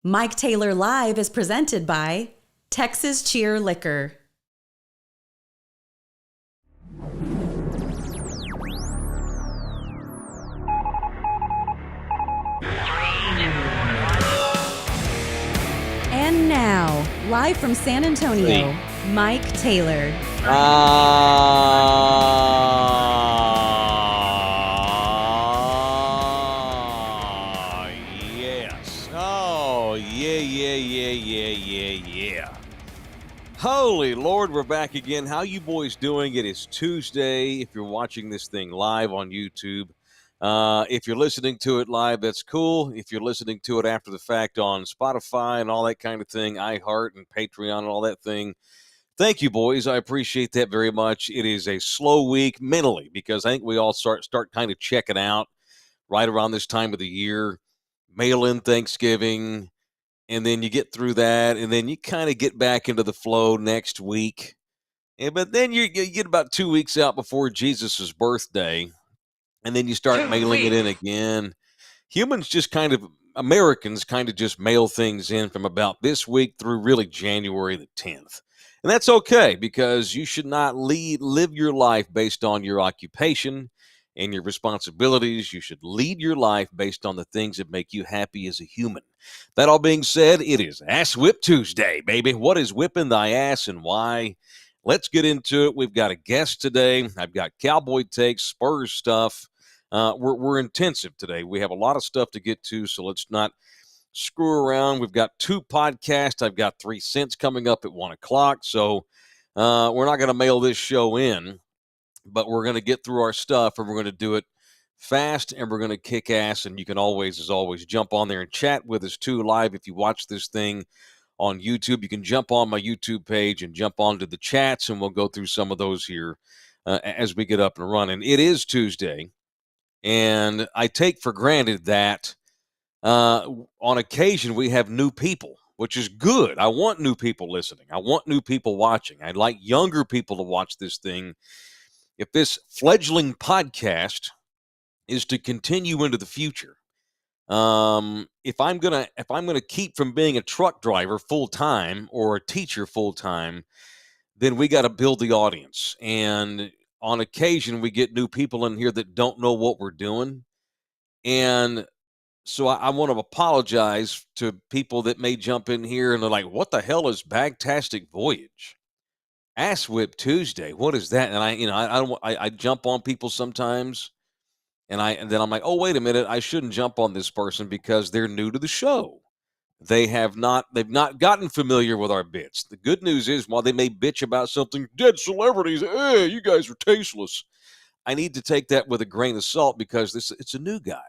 Mike Taylor Live is presented by Texas Cheer Liquor. And now, live from San Antonio, Mike Taylor. Yes. Oh, yeah. Holy Lord, we're back again. How you boys doing? It is Tuesday. If you're watching this thing live on YouTube, if you're listening to it live, that's cool. If you're listening to it after the fact on Spotify and all that kind of thing, iHeart and Patreon and all that thing, thank you, boys. I appreciate that very much. It is a slow week mentally because I think we all start kind of checking out right around this time of the year, mail in Thanksgiving, and then you get through that, and then you kind of get back into the flow next week. But then you get about 2 weeks out before Jesus' birthday, and then you start mailing it in again. Americans kind of just mail things in from about this week through really January the 10th. And that's okay because you should not live your life based on your occupation and your responsibilities. You should lead your life based on the things that make you happy as a human. That all being said, it is Ass Whip Tuesday, baby. What is whipping thy ass and why? Let's get into it. We've got a guest today. I've got Cowboy takes, Spurs stuff. We're intensive today. We have a lot of stuff to get to, so let's not screw around. We've got 2 podcasts. I've got 3 cents coming up at 1 o'clock, so we're not going to mail this show in, but we're going to get through our stuff, and we're going to do it fast, and we're going to kick ass, and you can always, as always, jump on there and chat with us, too, live. If you watch this thing on YouTube, you can jump on my YouTube page and jump onto the chats, and we'll go through some of those here as we get up and running. It is Tuesday. And I take for granted that on occasion we have new people, which is good. I want new people listening. I want new people watching. I'd like younger people to watch this thing. If this fledgling podcast is to continue into the future, if I'm gonna keep from being a truck driver full time or a teacher full time, then we got to build the audience. And on occasion, we get new people in here that don't know what we're doing. And so I want to apologize to people that may jump in here and they're like, what the hell is Bagtastic Voyage? Ass Whip Tuesday. What is that? And I jump on people sometimes and then I'm like, oh, wait a minute. I shouldn't jump on this person because they're new to the show. They've not gotten familiar with our bits. The good news is, while they may bitch about something, dead celebrities, hey, you guys are tasteless. I need to take that with a grain of salt because it's a new guy.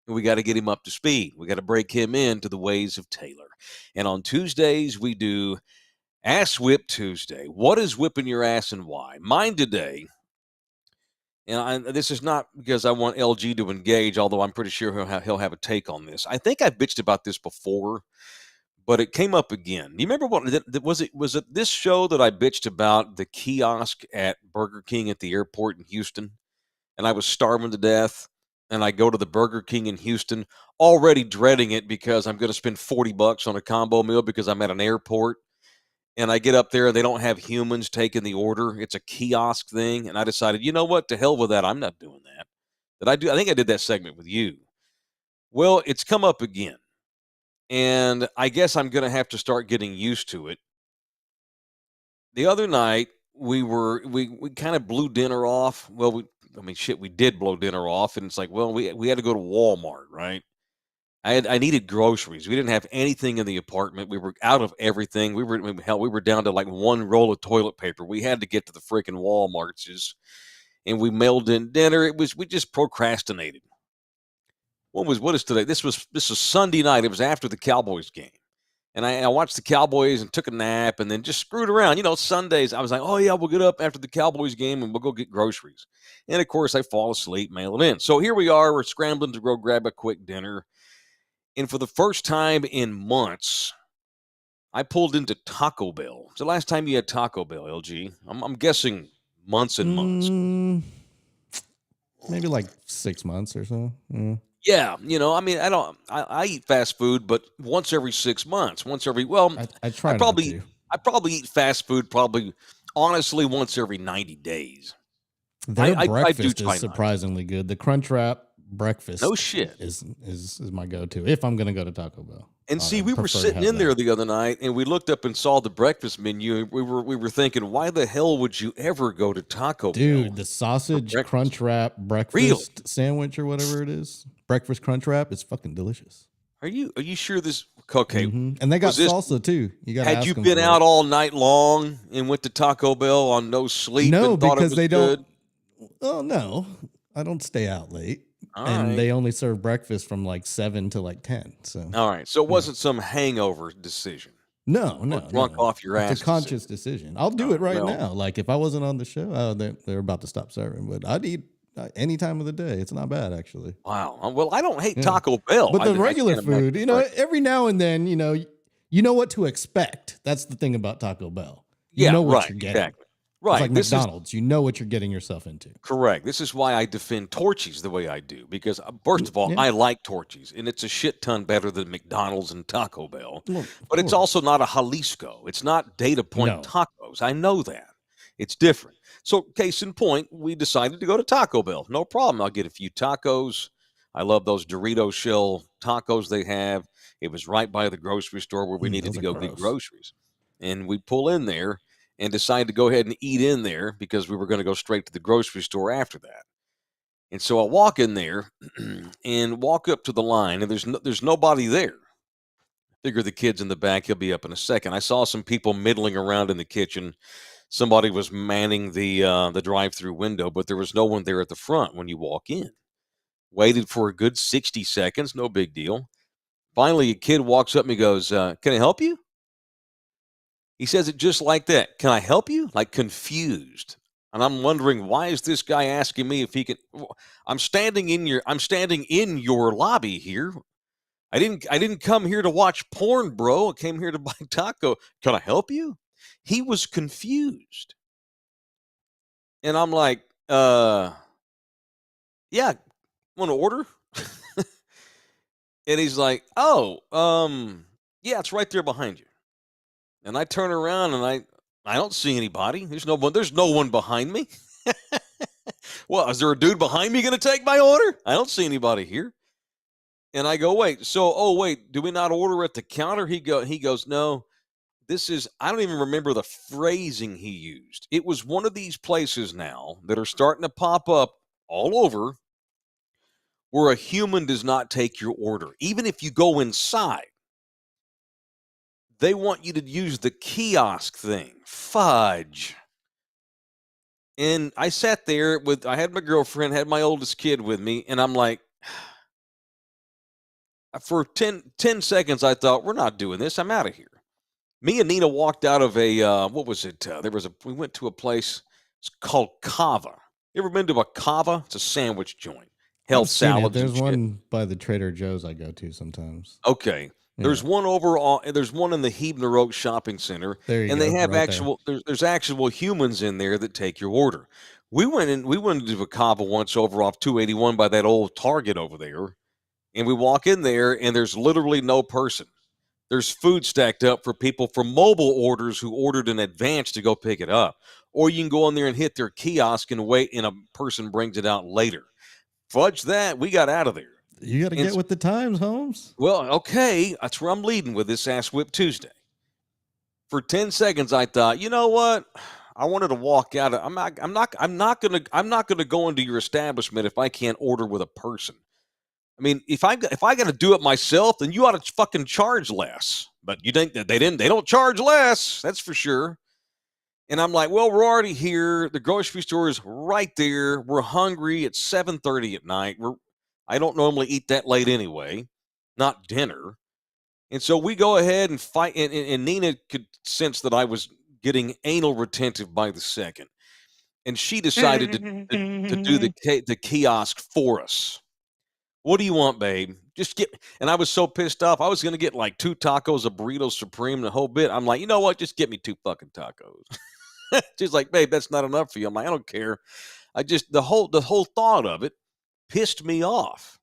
And we got to get him up to speed. We got to break him into the ways of Taylor. And on Tuesdays, we do Ass Whip Tuesday. What is whipping your ass and why? Mine today, and this is not because I want LG to engage, although I'm pretty sure he'll have a take on this. I think I bitched about this before, but it came up again. You remember what was it? Was it this show that I bitched about the kiosk at Burger King at the airport in Houston? And I was starving to death, and I go to the Burger King in Houston, already dreading it because I'm going to spend $40 on a combo meal because I'm at an airport. And I get up there and they don't have humans taking the order. It's a kiosk thing. And I decided, you know what? To hell with that. I'm not doing that. I think I did that segment with you. Well, it's come up again. And I guess I'm going to have to start getting used to it. The other night, we kind of blew dinner off. Well, we did blow dinner off. And it's like, well, we had to go to Walmart, right? I needed groceries. We didn't have anything in the apartment. We were out of everything. We were down to like 1 roll of toilet paper. We had to get to the freaking Walmarts, and we mailed in dinner. We just procrastinated. What is today? This was Sunday night. It was after the Cowboys game, and I watched the Cowboys and took a nap, and then just screwed around. Sundays I was like, oh yeah, we'll get up after the Cowboys game and we'll go get groceries. And of course, I fall asleep, mail it in. So here we are. We're scrambling to go grab a quick dinner. And for the first time in months, I pulled into Taco Bell. It's the last time you had Taco Bell, LG. I'm guessing months and months. Maybe like 6 months or so. Yeah. Yeah, I mean, I eat fast food, but once every 6 months, I I try not probably to. I probably eat fast food probably honestly once every 90 days. Their I do breakfast is try not to. surprisingly good. The Crunchwrap No breakfast shit. is my go-to if I'm gonna go to Taco Bell. And see, I'd we were prefer to sitting have in there that. the other night and we looked up and saw the breakfast menu and we were thinking, why the hell would you ever go to Taco Dude, Bell the for sausage breakfast? crunch wrap Really? breakfast sandwich or whatever it is, breakfast crunch wrap, is fucking delicious. Are you sure this okay, And they got was this salsa too. You got to had you ask them been for out it. all night long and went to Taco Bell on no sleep No, and thought it because was they don't. good? Oh no, I don't stay out late, All and right. they only serve breakfast from like 7 to like 10. So All right. So it yeah, wasn't some hangover decision no, or no, drunk no. off your It's a ass decision. conscious decision. I'll All do it right. right Well, now. Like if I wasn't on the show, they're about to stop serving, but I'd eat any time of the day. It's not bad actually. wow. Well, I don't hate Yeah. Taco Bell. But the I regular can't imagine food, the breakfast. every now and then, you know what to expect. That's the thing about Taco Bell. You Yeah, know what right. you're getting. Exactly. It's like Right. This is McDonald's. You know what you're getting yourself into. correct. This is why I defend Torchy's the way I do because, first of all, Yeah. I like Torchy's and it's a shit ton better than McDonald's and Taco Bell. Well, of But it's also course. not a Jalisco. It's not Data Point No. Tacos. I know that. It's different. So, case in point, we decided to go to Taco Bell. No problem. I'll get a few tacos. I love those Dorito shell tacos they have. It was right by the grocery store where we needed Those to are go get gross. groceries. And we pull in there and decide to go ahead and eat in there because we were going to go straight to the grocery store after that. And so I walk in there and walk up to the line, and there's nobody there. Figure the kid's in the back; he'll be up in a second. I saw some people middling around in the kitchen. Somebody was manning the drive-through window, but there was no one there at the front when you walk in. Waited for a good 60 seconds, no big deal. Finally, a kid walks up and he goes, "Can I help you?" He says it just like that. Can I help you? Like confused. And I'm wondering why is this guy asking me if he can I'm standing in your lobby here. I didn't come here to watch porn, bro. I came here to buy taco. Can I help you? He was confused. And I'm like, yeah, want to order? And he's like, "Oh, yeah, it's right there behind you." And I turn around and I don't see anybody. There's no one behind me. Well, is there a dude behind me going to take my order? I don't see anybody here. And I go, "Wait, oh wait, do we not order at the counter?" He goes, "No. This is I don't even remember the phrasing he used. It was one of these places now that are starting to pop up all over where a human does not take your order. Even if you go inside, they want you to use the kiosk thing. Fudge." And I sat there I had my girlfriend, had my oldest kid with me, and I'm like, for 10 seconds, I thought, we're not doing this. I'm out of here. Me and Nina walked out of what was it? We went to a place, it's called Kava. You ever been to a Kava? It's a sandwich joint. I've Health seen it. salads and There's shit. one by the Trader Joe's I go to sometimes. Okay. Yeah. There's one in the Hebner Oak Shopping Center, There you and they go. have Right there. there's actual humans in there that take your order. We went into a Kava once over off 281 by that old Target over there, and we walk in there and there's literally no person. There's food stacked up for people for mobile orders who ordered in advance to go pick it up. Or you can go in there and hit their kiosk and wait, and a person brings it out later. Fudge that. We got out of there. You got to And get with the times, Holmes. well, okay, that's where I'm leading with this Ass Whip Tuesday. For 10 seconds, I thought, you know what? I wanted to walk out. I'm not gonna go into your establishment if I can't order with a person. I mean, if I got to do it myself, then you ought to fucking charge less. But you think that they don't charge less, that's for sure. And I'm like, well, we're already here. The grocery store is right there. We're hungry. It's 7:30 at night. I don't normally eat that late anyway, not dinner. And so we go ahead and fight. And Nina could sense that I was getting anal retentive by the second, and she decided to do the kiosk for us. What do you want, babe? Just get. And I was so pissed off. I was going to get like 2 tacos, a burrito supreme, the whole bit. I'm like, you know what? Just get me 2 fucking tacos. She's like, babe, that's not enough for you. I'm like, I don't care. I just the whole thought of it pissed me off.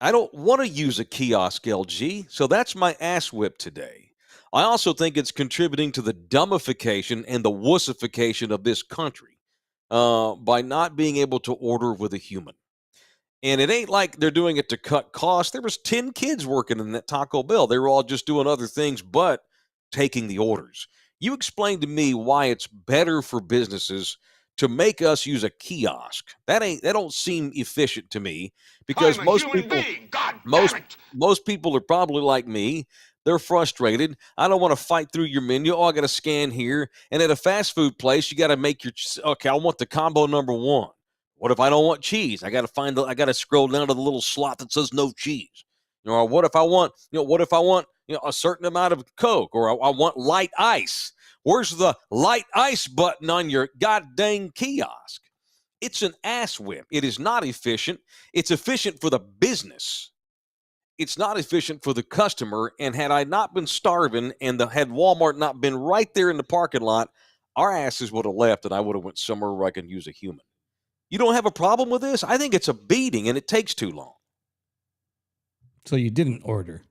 I don't want to use a kiosk, LG, so that's my ass whip today. I also think it's contributing to the dumbification and the wussification of this country by not being able to order with a human. And it ain't like they're doing it to cut costs. There was 10 kids working in that Taco Bell. They were all just doing other things but taking the orders. You explain to me why it's better for businesses to make us use a kiosk. That don't seem efficient to me because I'm a human being. God most damn it. most people are probably like me. They're frustrated. I don't want to fight through your menu. Oh, I got to scan here. And at a fast food place, you got to make your okay. I want the combo number one. What if I don't want cheese? I got to I got to scroll down to the little slot that says no cheese. Or what if I want? What if I want? A certain amount of Coke, or I want light ice. Where's the light ice button on your goddamn kiosk? It's an ass whip. It is not efficient. It's efficient for the business. It's not efficient for the customer. And had I not been starving and had Walmart not been right there in the parking lot, our asses would have left and I would have went somewhere where I can use a human. You don't have a problem with this? I think it's a beating and it takes too long. So you didn't order.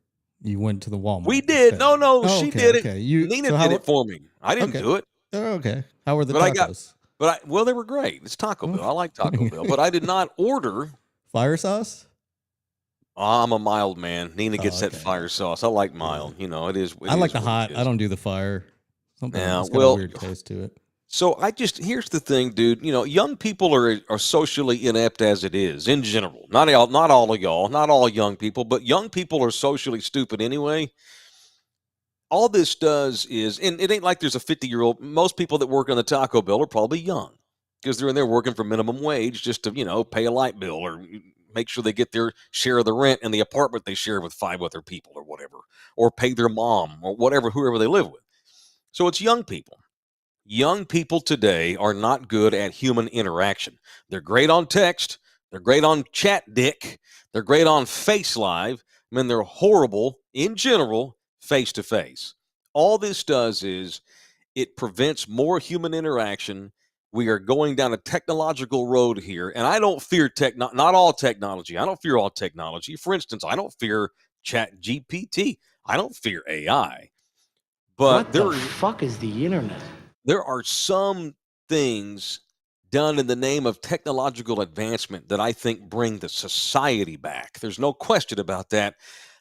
You went to the Walmart. We did. instead. No, Oh, she okay, did it. okay. Nina did it for me. I didn't Okay. do it. Oh, okay. How were the But tacos? well, they were great. It's Taco Bell. I like Taco Bell. But I did not order. Fire sauce? I'm a mild man. Nina gets that okay. fire sauce. I like mild. It is. I like the what hot. it I is. don't do the fire. Something Yeah, it's got well, a weird taste to it. So here's the thing, dude. Young people are socially inept as it is in general. Not all of y'all, not all young people, but young people are socially stupid anyway. All this does is, and it ain't like there's a 50-year-old. Most people that work on the Taco Bell are probably young because they're in there working for minimum wage just to pay a light bill or make sure they get their share of the rent in the apartment they share with 5 other people or whatever, or pay their mom or whatever, whoever they live with. So it's young people. Young people today are not good at human interaction. They're great on text. They're great on chat dick. They're great on face live. They're horrible in general face to face. All this does is it prevents more human interaction. We are going down a technological road here, and I don't fear not all technology. I don't fear all technology. For instance, I don't fear Chat GPT. I don't fear AI. But what the fuck is the internet? There are some things done in the name of technological advancement that I think bring the society back. There's no question about that.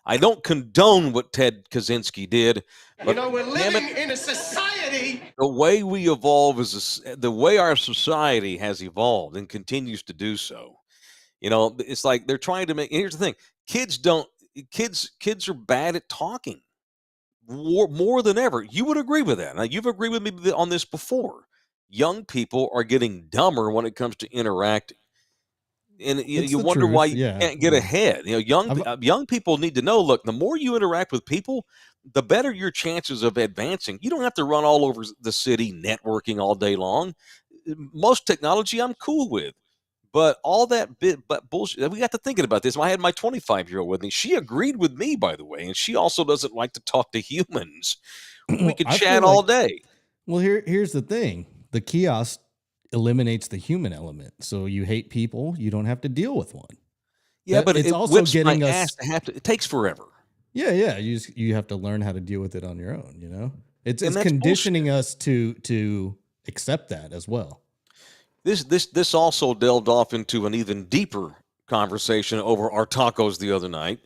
I don't condone what Ted Kaczynski did. But we're living in a society. The way we evolve the way our society has evolved and continues to do so. It's like they're trying to make. Here's the thing: kids are bad at talking. More than ever. You would agree with that. Now, you've agreed with me on this before. Young people are getting dumber when it comes to interacting. And you wonder truth. why you Yeah. can't get ahead. Young people need to know, look, the more you interact with people, the better your chances of advancing. You don't have to run all over the city networking all day long. Most technology I'm cool with. But all that bullshit, we got to thinking about this. I had my 25-year-old with me. She agreed with me, by the way, and she also doesn't like to talk to humans. We could chat all day. Well, here's the thing. The kiosk eliminates the human element. So you hate people, you don't have to deal with one. Yeah, but it's it also whips getting my us ass to have to. It takes forever. Yeah. You have to learn how to deal with it on your own, It's that's conditioning us to accept that as well. This also delved off into an even deeper conversation over our tacos the other night,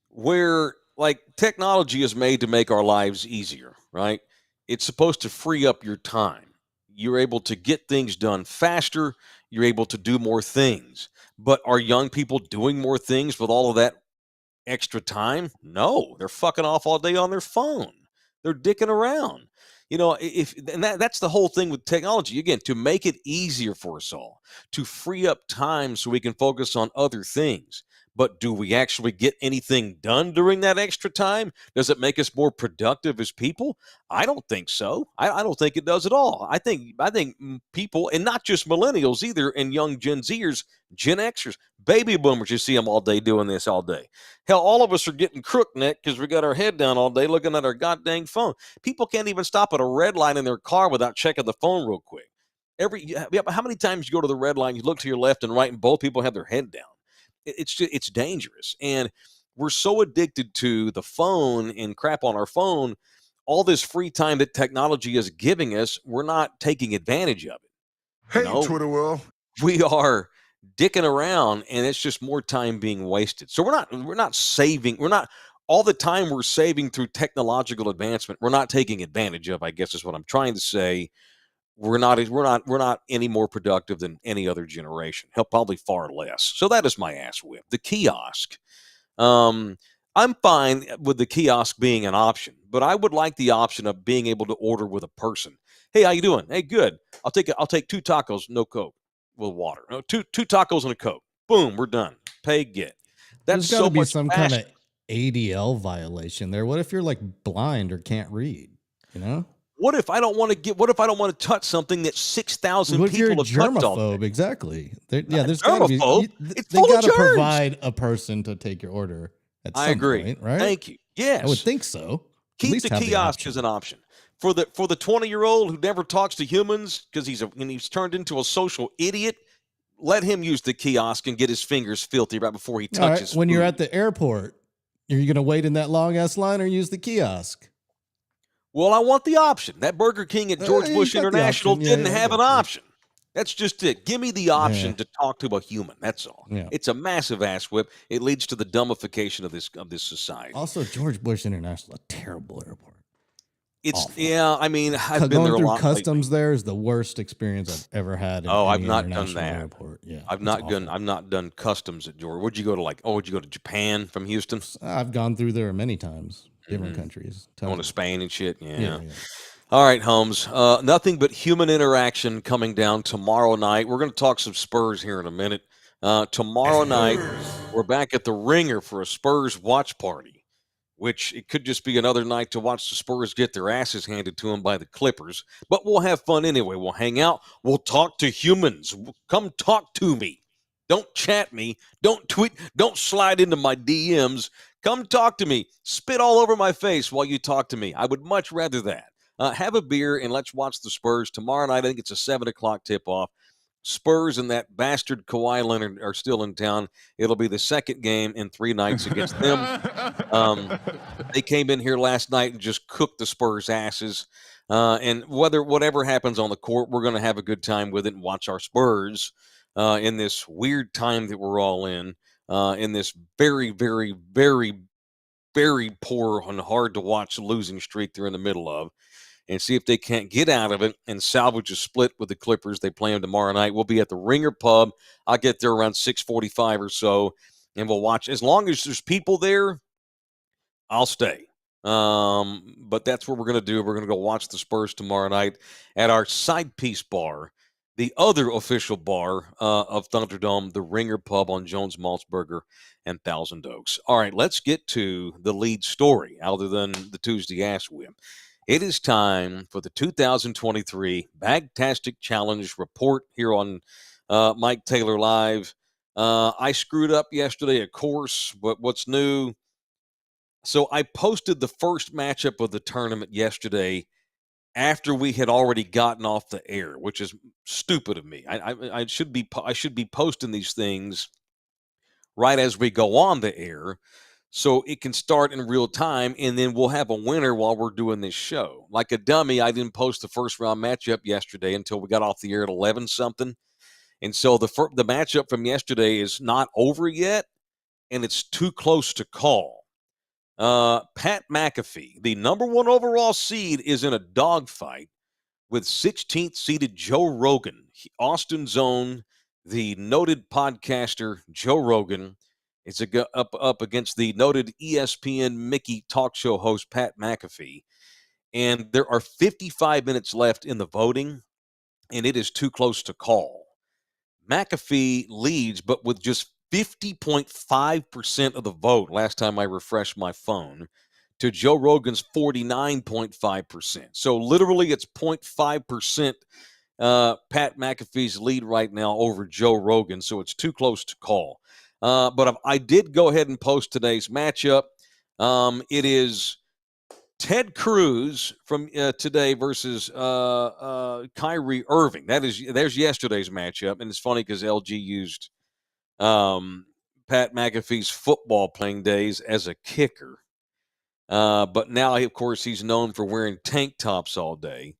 where like technology is made to make our lives easier, right? It's supposed to free up your time. You're able to get things done faster. You're able to do more things. But are young people doing more things with all of that extra time? No, they're fucking off all day on their phone. They're dicking around. That's the whole thing with technology. Again, to make it easier for us all, to free up time so we can focus on other things. But do we actually get anything done during that extra time? Does it make us more productive as people? I don't think so. I don't think it does at all. I think people, and not just millennials either, and young Gen Zers, Gen Xers, baby boomers, you see them all day doing this all day. Hell, all of us are getting crook neck because we got our head down all day looking at our goddamn phone. People can't even stop at a red line in their car without checking the phone real quick. How many times you go to the red line, you look to your left and right, and both people have their head down? it's dangerous. And we're so addicted to the phone and crap on our phone, all this free time that technology is giving us, we're not taking advantage of it. Hey, Twitter world. We are dicking around, and it's just more time being wasted. So we're not saving. We're not all the time we're saving through technological advancement. We're not taking advantage of, I guess is what I'm trying to say. We're not any more productive than any other generation. Hell, probably far less. So that is my ass whip. The kiosk. I'm fine with the kiosk being an option, but I would like the option of being able to order with a person. Hey, how you doing? Hey, good. I'll take 2 tacos, no Coke, with water. No, two tacos and a Coke. Boom, we're done. Pay, get. That's There's got so to be much some faster. kind of ADL violation there. What if you're like blind or can't read? You know? What if I don't want to touch something that 6,000 What if you're a people have touched all germaphobe? day? Exactly. There's Not a got to be. germaphobe. It's They full of got to germs. provide a person to take your order at some I agree. point, right? Thank you. Yes. I would think so. At Keep least the have kiosk option. as an option for the 20-year-old who never talks to humans because he's turned into a social idiot. Let him use the kiosk and get his fingers filthy right before he All right. touches When you're food. at the airport, are you going to wait in that long ass line or use the kiosk? Well, I want the option. That Burger King at George you Bush got the International option. Yeah, didn't yeah, I have an got you. option. That's just it. Give me the option Yeah. to talk to a human. That's all. Yeah. It's a massive ass whip. It leads to the dumbification of this society. Also, George Bush International, a terrible airport. It's awful. yeah. I mean, I've been Going there a through lot customs lately. there is the worst experience I've ever had. In Oh, any I've not done international that. airport. Yeah, I've not done customs at Georgia. Would you go to would you go to Japan from Houston? I've gone through there many times, different Mhm. countries. Going to Tons of- Spain and shit. Yeah. All right, Holmes. Nothing but human interaction coming down tomorrow night. We're going to talk some Spurs here in a minute. Tomorrow night, we're back at the Ringer for a Spurs watch party, which it could just be another night to watch the Spurs get their asses handed to them by the Clippers. But we'll have fun anyway. We'll hang out. We'll talk to humans. Come talk to me. Don't chat me. Don't tweet. Don't slide into my DMs. Come talk to me. Spit all over my face while you talk to me. I would much rather that. Have a beer and let's watch the Spurs tomorrow night. I think it's a 7:00 tip-off. Spurs and that bastard Kawhi Leonard are still in town. It'll be the second game in 3 nights against them. They came in here last night and just cooked the Spurs' asses. And whatever happens on the court, we're going to have a good time with it and watch our Spurs in this weird time that we're all in this very, very, very, very poor and hard to watch losing streak they're in the middle of, and see if they can't get out of it and salvage a split with the Clippers. They play them tomorrow night. We'll be at the Ringer Pub. I'll get there around 6:45 or so, and we'll watch. As long as there's people there, I'll stay. But that's what we're going to do. We're going to go watch the Spurs tomorrow night at our Side Piece Bar, the other official bar of Thunderdome, the Ringer Pub on Jones Maltzberger and Thousand Oaks. All right, let's get to the lead story, other than the Tuesday Ass Whip. It is time for the 2023 Bagtastic Challenge report here on Mike Taylor Live. I screwed up yesterday, of course, but what's new? So I posted the first matchup of the tournament yesterday after we had already gotten off the air, which is stupid of me. I should be posting these things right as we go on the air, so it can start in real time, and then we'll have a winner while we're doing this show. Like a dummy, I didn't post the first round matchup yesterday until we got off the air at 11 something, and so the matchup from yesterday is not over yet, and it's too close to call. Pat McAfee, the number 1 overall seed, is in a dogfight with 16th seeded Joe Rogan, Austin's own, the noted podcaster Joe Rogan. It's up against the noted ESPN Mickey talk show host Pat McAfee. And there are 55 minutes left in the voting, and it is too close to call. McAfee leads, but with just 50.5% of the vote last time I refreshed my phone, to Joe Rogan's 49.5%. So literally it's 0.5% Pat McAfee's lead right now over Joe Rogan, so it's too close to call. But I did go ahead and post today's matchup. It is Ted Cruz from today versus Kyrie Irving. There's yesterday's matchup, and it's funny because LG used Pat McAfee's football playing days as a kicker. But now, of course, he's known for wearing tank tops all day.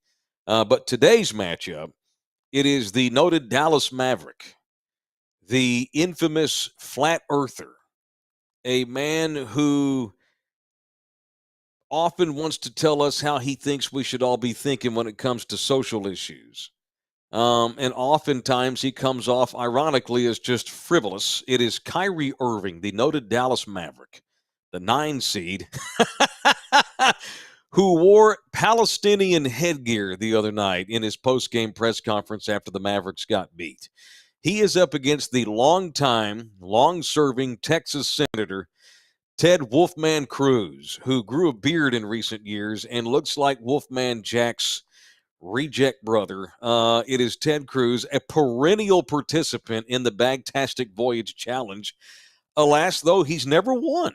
But today's matchup, it is the noted Dallas Maverick, the infamous flat earther, a man who often wants to tell us how he thinks we should all be thinking when it comes to social issues. And oftentimes he comes off, ironically, as just frivolous. It is Kyrie Irving, the noted Dallas Maverick, the 9 seed, who wore Palestinian headgear the other night in his post-game press conference after the Mavericks got beat. He is up against the long-serving Texas Senator Ted Wolfman Cruz, who grew a beard in recent years and looks like Wolfman Jack's reject brother. It is Ted Cruz, a perennial participant in the Bagtastic Voyage Challenge. Alas, though, he's never won.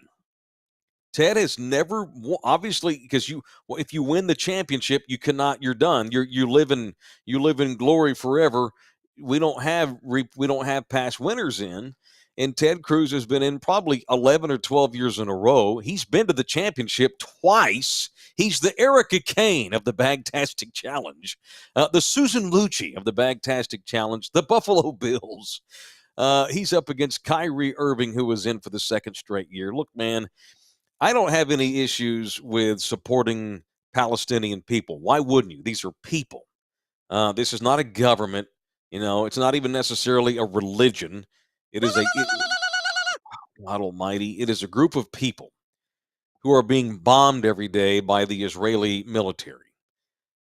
Ted has never, obviously, because if you win the championship, you're done. You live in glory forever. We don't have past winners in. And Ted Cruz has been in probably 11 or 12 years in a row. He's been to the championship twice. He's the Erica Kane of the Bagtastic Challenge, the Susan Lucci of the Bagtastic Challenge, the Buffalo Bills. He's up against Kyrie Irving, who was in for the second straight year. Look, man, I don't have any issues with supporting Palestinian people. Why wouldn't you? These are people. This is not a government. It's not even necessarily a religion. It is God almighty, it is a group of people who are being bombed every day by the Israeli military.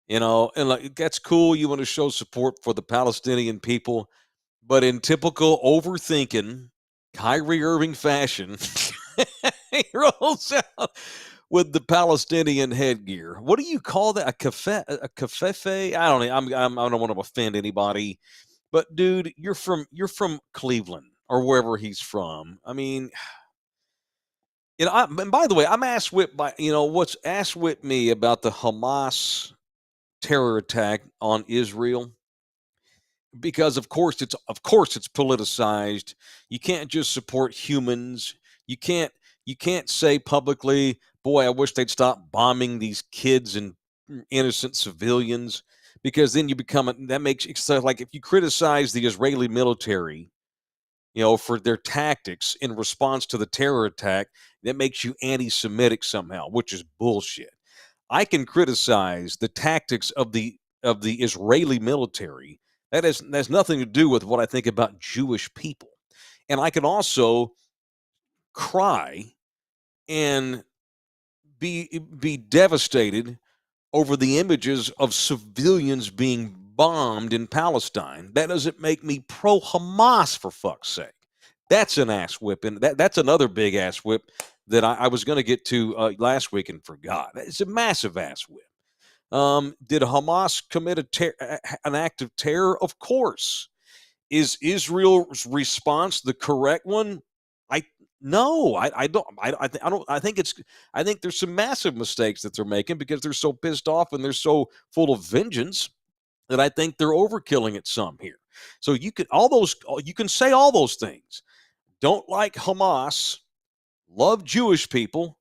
And that's cool. You want to show support for the Palestinian people, but in typical overthinking Kyrie Irving fashion, he rolls out with the Palestinian headgear. What do you call that? A kafefe? I don't know. I don't want to offend anybody, but dude, you're from Cleveland or wherever he's from. I mean, and by the way, I'm ass whipped by what's ass whipped me about the Hamas terror attack on Israel, because of course it's politicized. You can't just support humans. You can't say publicly, boy, I wish they'd stop bombing these kids and innocent civilians, because then you that makes it so, like, if you criticize the Israeli military, for their tactics in response to the terror attack, that makes you anti-Semitic somehow, which is bullshit. I can criticize the tactics of the Israeli military. That has nothing to do with what I think about Jewish people. And I can also cry and be devastated over the images of civilians being bombed in Palestine. That doesn't make me pro-Hamas, for fuck's sake. That's an ass whipping. That's another big ass whip that I was going to get to last week and forgot. It's a massive ass whip. Did Hamas commit an act of terror? Of course. Is Israel's response the correct one? No, I don't. I think there's some massive mistakes that they're making because they're so pissed off and they're so full of vengeance that I think they're overkilling it some here. So you can say all those things. Don't like Hamas, love Jewish people,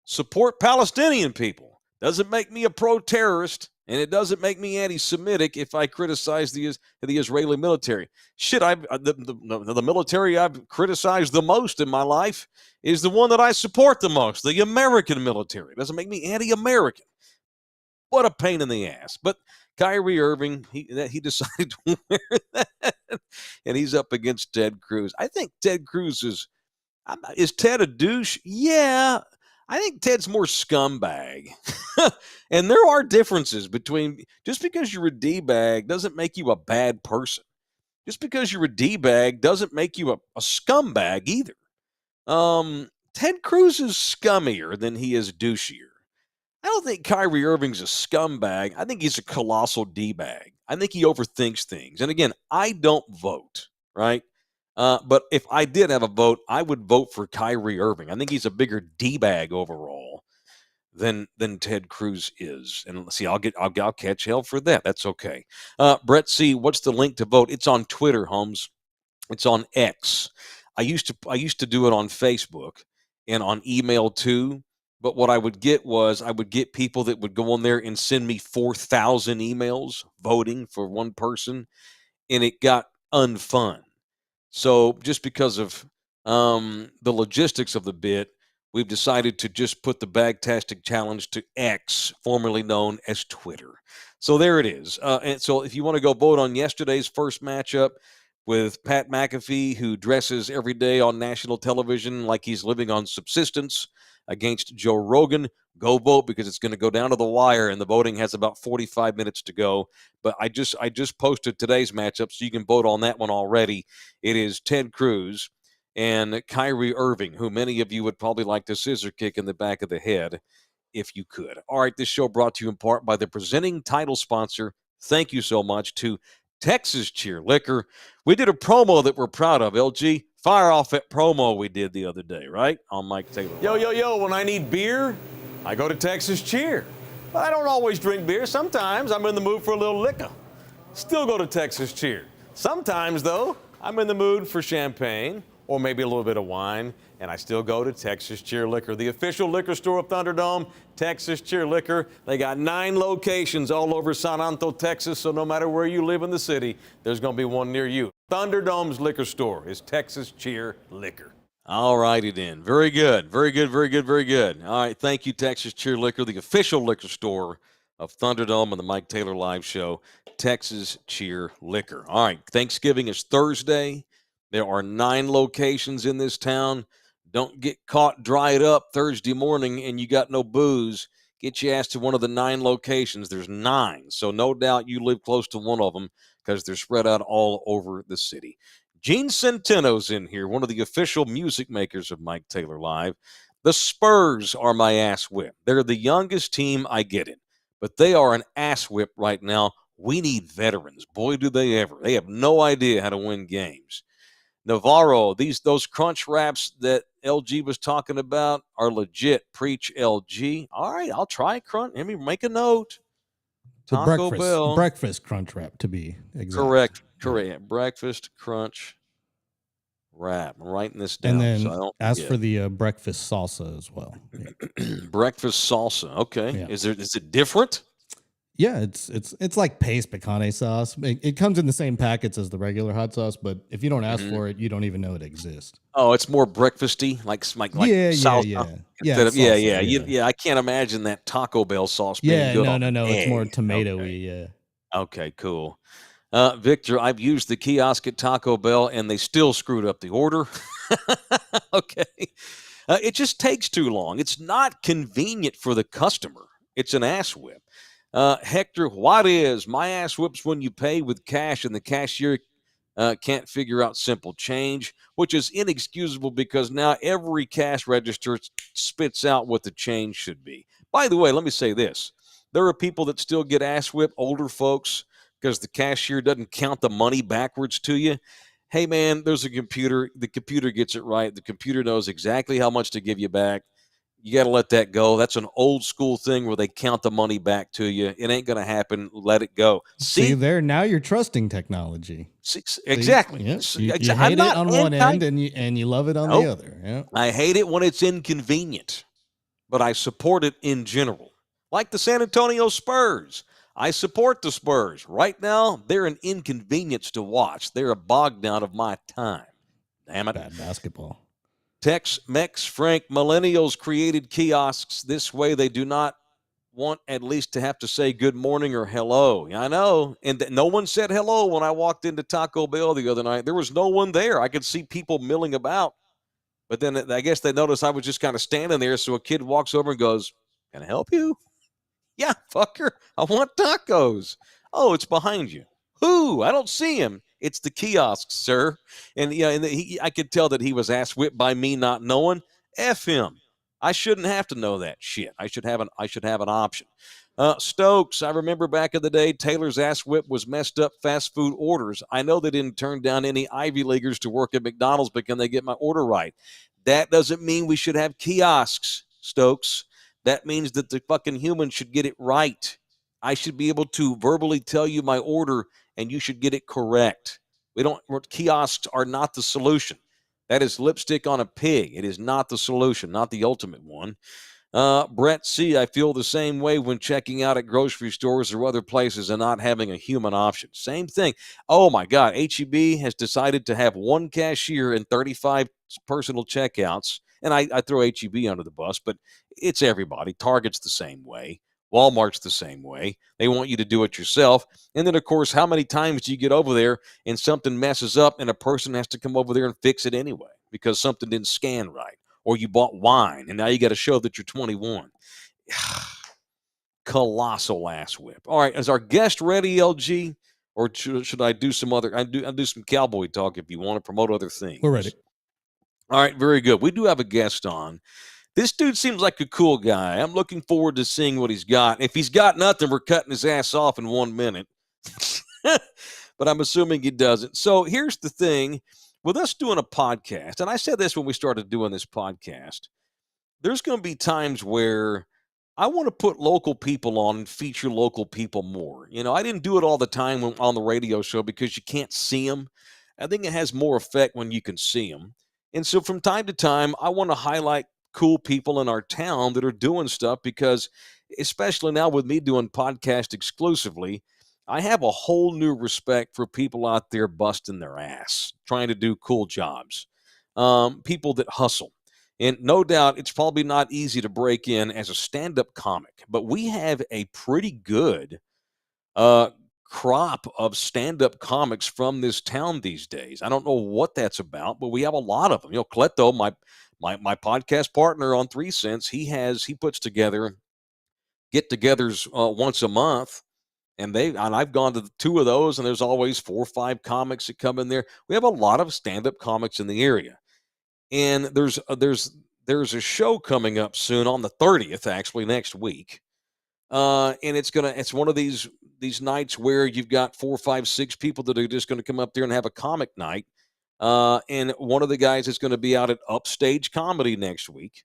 support Palestinian people. Doesn't make me a pro-terrorist, and it doesn't make me anti-Semitic if I criticize the Israeli military. Shit, the military I've criticized the most in my life is the one that I support the most, the American military. It doesn't make me anti-American. What a pain in the ass. But Kyrie Irving, he decided to wear that, and he's up against Ted Cruz. I think Ted Cruz is Ted a douche? Yeah. I think Ted's more scumbag. And there are differences between, just because you're a D-bag doesn't make you a bad person. Just because you're a D-bag doesn't make you a scumbag either. Ted Cruz is scummier than he is douchier. I don't think Kyrie Irving's a scumbag. I think he's a colossal D-bag. I think he overthinks things. And again, I don't vote, right? But if I did have a vote, I would vote for Kyrie Irving. I think he's a bigger D-bag overall than Ted Cruz is. And let's see, I'll catch hell for that. That's okay. Brett C., what's the link to vote? It's on Twitter, Holmes. It's on X. I used to do it on Facebook and on email too. But what I would get was I would get people that would go on there and send me 4,000 emails voting for one person, and it got unfun. So just because of the logistics of the bit, we've decided to just put the Bagtastic Challenge to X, formerly known as Twitter. So there it is. And so if you want to go vote on yesterday's first matchup with Pat McAfee, who dresses every day on national television like he's living on subsistence, against Joe Rogan, go vote because it's going to go down to the wire, and the voting has about 45 minutes to go. But I just posted today's matchup, so you can vote on that one already. It is Ted Cruz and Kyrie Irving, who many of you would probably like to scissor kick in the back of the head if you could. All right, this show brought to you in part by the presenting title sponsor. Thank you so much to Texas Cheer Liquor. We did a promo that we're proud of, LG. Fire off that promo we did the other day, right? On Mike Taylor. Yo, when I need beer, I go to Texas Cheer. But I don't always drink beer. Sometimes I'm in the mood for a little liquor. Still go to Texas Cheer. Sometimes, though, I'm in the mood for champagne or maybe a little bit of wine, and I still go to Texas Cheer Liquor, the official liquor store of Thunderdome. Texas Cheer Liquor. They got 9 locations all over San Antonio, Texas, so no matter where you live in the city, there's going to be one near you. Thunderdome's liquor store is Texas Cheer Liquor. All righty then. Very good. Very good. Very good. Very good. All right. Thank you, Texas Cheer Liquor, the official liquor store of Thunderdome and the Mike Taylor Live Show. Texas Cheer Liquor. All right. Thanksgiving is Thursday. There are 9 locations in this town. Don't get caught dried up Thursday morning and you got no booze. Get your ass to one of the 9 locations. There's 9. So no doubt you live close to one of them because they're spread out all over the city. Gene Centeno's in here, one of the official music makers of Mike Taylor Live. The Spurs are my ass whip. They're the youngest team, I get it. But they are an ass whip right now. We need veterans. Boy, do they ever. They have no idea how to win games. Navarro, those crunch wraps that LG was talking about are legit. Preach, LG. All right, I'll try crunch. Let me make a note. The Taco Bell. breakfast crunch wrap, to be exact. Correct. Breakfast crunch wrap. I'm writing this down. And then so I don't ask forget. for the breakfast salsa as well. Yeah. Breakfast salsa. Okay. Yeah. Is it different? Yeah, it's like paste picante sauce. It comes in the same packets as the regular hot sauce, but if you don't ask for it, you don't even know it exists. Oh, it's more breakfasty, like Yeah. instead of Salsa, yeah. I can't imagine that Taco Bell sauce being Yeah, good. no. It's more Okay. tomatoey. Yeah. Okay, cool. Victor, I've used the kiosk at Taco Bell and they still screwed up the order. Okay. It just takes too long. It's not convenient for the customer. It's an ass whip. Hector, what is my ass whips when you pay with cash and the cashier can't figure out simple change, which is inexcusable because now every cash register spits out what the change should be. By the way, let me say this. There are people that still get ass whipped, older folks, because the cashier doesn't count the money backwards to you. Hey, man, there's a computer. The computer gets it right. The computer knows exactly how much to give you back. You got to let that go. That's an old school thing where they count the money back to you. It ain't going to happen. Let it go. See there, now you're trusting technology. Exactly. Yeah. You I'm hate it not on one anti- end and you love it on Nope. the other. Yeah. I hate it when it's inconvenient, but I support it in general. Like the San Antonio Spurs. I support the Spurs. Right now, they're an inconvenience to watch. They're a bog down of my time. Damn it. Bad basketball. Tex Mex Frank, millennials created kiosks. This way they do not want at least to have to say good morning or hello. I know. And no one said hello when I walked into Taco Bell the other night. There was no one there. I could see people milling about. But then I guess they noticed I was just kind of standing there. So a kid walks over and goes, "Can I help you?" "Yeah, fucker. I want tacos." "Oh, it's behind you." "Who? I don't see him." "It's the kiosk, sir." And I could tell that he was ass whipped by me not knowing. F him. I shouldn't have to know that shit. I should have an option. Stokes, I remember back in the day, Taylor's ass whip was messed up fast food orders. I know they didn't turn down any Ivy Leaguers to work at McDonald's, but can they get my order right? That doesn't mean we should have kiosks, Stokes. That means that the fucking human should get it right. I should be able to verbally tell you my order and you should get it correct. Kiosks are not the solution. That is lipstick on a pig. It is not the solution, not the ultimate one. Brett C., I feel the same way when checking out at grocery stores or other places and not having a human option. Same thing. Oh, my God. H-E-B has decided to have one cashier and 35 personal checkouts. And I throw H-E-B under the bus, but it's everybody. Target's the same way. Walmart's the same way. They want you to do it yourself. And then, of course, how many times do you get over there and something messes up and a person has to come over there and fix it anyway because something didn't scan right? Or you bought wine, and now you got to show that you're 21. Colossal ass whip. All right, is our guest ready, LG? Or should I do some other? I'll do some cowboy talk if you want to promote other things. We're ready. All right, very good. We do have a guest on. This dude seems like a cool guy. I'm looking forward to seeing what he's got. If he's got nothing, we're cutting his ass off in 1 minute. But I'm assuming he doesn't. So here's the thing. With us doing a podcast, and I said this when we started doing this podcast, there's going to be times where I want to put local people on and feature local people more. You know, I didn't do it all the time on the radio show because you can't see them. I think it has more effect when you can see them. And so from time to time, I want to highlight cool people in our town that are doing stuff because, especially now with me doing podcast exclusively, I have a whole new respect for people out there busting their ass, trying to do cool jobs, people that hustle. And no doubt it's probably not easy to break in as a stand-up comic, but we have a pretty good crop of stand-up comics from this town these days. I don't know what that's about, but we have a lot of them. You know, Cleto, my podcast partner on 3 Cents, he puts together get-togethers once a month. And I've gone to 2 of those, and there's always 4 or 5 comics that come in there. We have a lot of stand-up comics in the area, and there's a show coming up soon on the 30th, actually next week, and it's one of these nights where you've got 4, 5, 6 people that are just going to come up there and have a comic night, and one of the guys that's going to be out at Upstage Comedy next week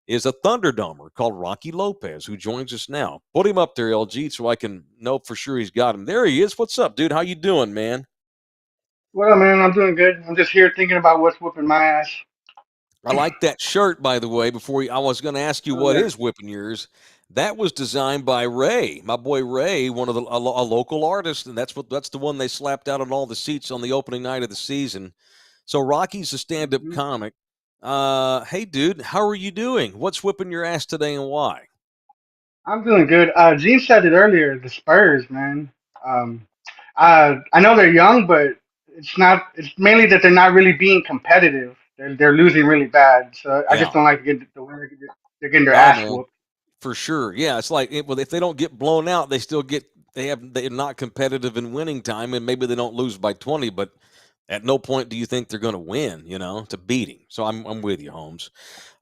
is a Thunderdomer called Rocky Lopez, who joins us now. Put him up there, LG, so I can know for sure he's got him. There he is. What's up, dude? How you doing, man? Well, man, I'm doing good. I'm just here thinking about what's whooping my ass. I like that shirt, by the way. I was going to ask you what is whipping yours. That was designed by Ray, my boy Ray, one of a local artist, and that's the one they slapped out on all the seats on the opening night of the season. So Rocky's a stand-up comic. Hey, dude, how are you doing? What's whipping your ass today and why? I'm doing good. Gene said it earlier. The Spurs, man. Um, I know they're young, but it's not. It's mainly that they're not really being competitive. They're losing really bad. So I just Yeah. don't like to get the way they're getting their No, ass man. whooped. For sure. Yeah, it's like well, if they don't get blown out, they're not competitive in winning time, and maybe they don't lose by 20, but at no point do you think they're going to win, to beat him. So I'm with you, Holmes.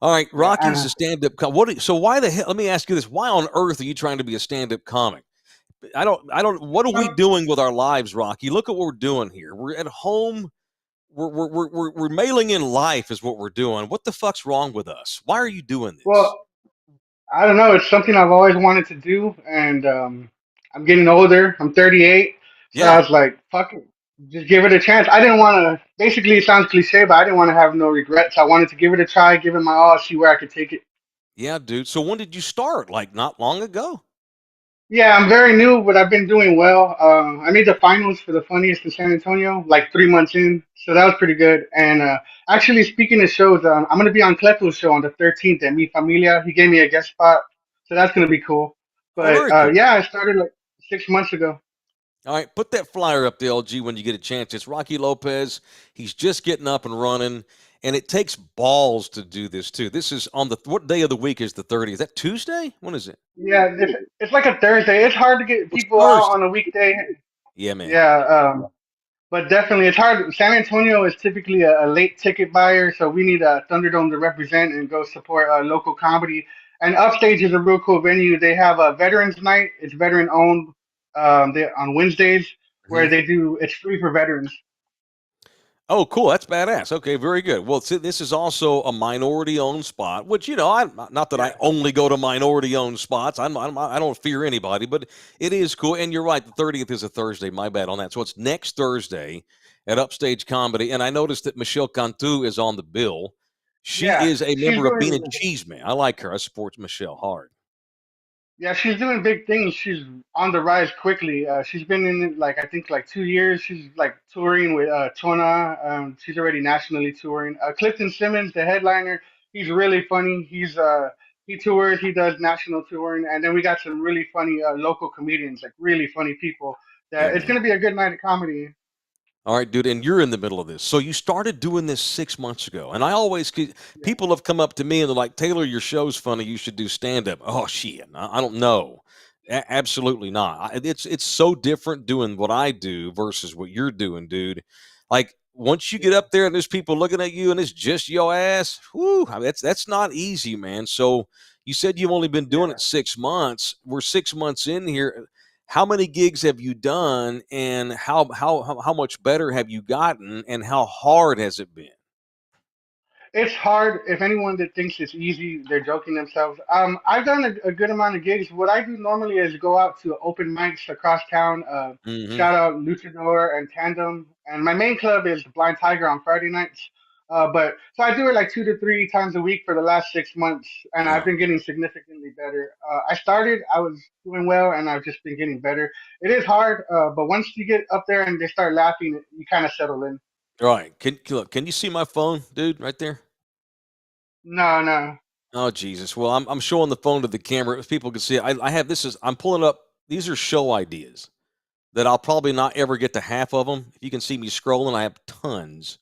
All right, Rocky's a stand-up comic. So why the hell? Let me ask you this: why on earth are you trying to be a stand-up comic? I don't. What are we doing with our lives, Rocky? Look at what we're doing here. We're at home. We're mailing in life is what we're doing. What the fuck's wrong with us? Why are you doing this? Well, I don't know. It's something I've always wanted to do, and I'm getting older. I'm 38, so I Yeah. was like, "Fuck it, just give it a chance." I didn't want to. Basically, it sounds cliche, but I didn't want to have no regrets. I wanted to give it a try, give it my all, see where I could take it. Yeah, dude. So when did you start? Like not long ago? Yeah, I'm very new, but I've been doing well. I made the finals for the funniest in San Antonio, like 3 months in, so that was pretty good. And actually, speaking of shows, I'm gonna be on Cleto's show on the 13th at Mi Familia. He gave me a guest spot, so that's gonna be cool. Oh, But very cool. yeah, I started like 6 months ago. All right, put that flyer up to LG when you get a chance. It's Rocky Lopez. He's just getting up and running, and it takes balls to do this too. This is on what day of the week is the 30th? Is that Tuesday? When is it? Yeah, it's like a Thursday. It's hard to get It's people out Thursday. on a weekday. Yeah, man. Yeah, but definitely, it's hard. San Antonio is typically a late ticket buyer, so we need a Thunderdome to represent and go support local comedy. And Upstage is a real cool venue. They have a Veterans Night. It's veteran owned. They on Wednesdays where Mhm. they do. It's free for veterans. Oh, cool. That's badass. Okay, very good. Well, see, this is also a minority-owned spot, which not that I Yeah. only go to minority-owned spots. I don't fear anybody, but it is cool. And you're right. The 30th is a Thursday. My bad on that. So it's next Thursday at Upstage Comedy, and I noticed that Michelle Cantu is on the bill. She Yeah, is a she's member of Bean doing. and Cheese Man. I like her. I support Michelle hard. Yeah, she's doing big things. She's on the rise quickly. She's been in it, like I think like 2 years. She's like touring with Tona. She's already nationally touring. Clifton Simmons, the headliner, he's really funny. He tours. He does national touring, and then we got some really funny local comedians, like really funny people. Yeah, That it's man. gonna be a good night of comedy. All right, dude, and you're in the middle of this. So you started doing this 6 months ago, and I always Yeah. people have come up to me and they're like, "Taylor, your show's funny. You should do stand up." Oh shit, I don't know. Absolutely not. It's so different doing what I do versus what you're doing, dude. Like once you get up there and there's people looking at you and it's just your ass, whoo, I mean, that's not easy, man. So you said you've only been doing Yeah. it 6 months. We're 6 months in here. How many gigs have you done, and how much better have you gotten, and how hard has it been? It's hard. If anyone that thinks it's easy, they're joking themselves. I've done a good amount of gigs. What I do normally is go out to open mics across town. Hmm. Shout out Luchador and Tandem. And my main club is the Blind Tiger on Friday nights. But so I do it like 2 to 3 times a week for the last 6 months, and I've Yeah. been getting significantly better. I was doing well, and I've just been getting better. It is hard, but once you get up there and they start laughing, you kind of settle in. All right. Look, can you see my phone, dude, right there? No, no. Oh Jesus. Well, I'm showing the phone to the camera. If people can see it. I have this is I'm pulling up. These are show ideas that I'll probably not ever get to half of them. If you can see me scrolling, I have tons.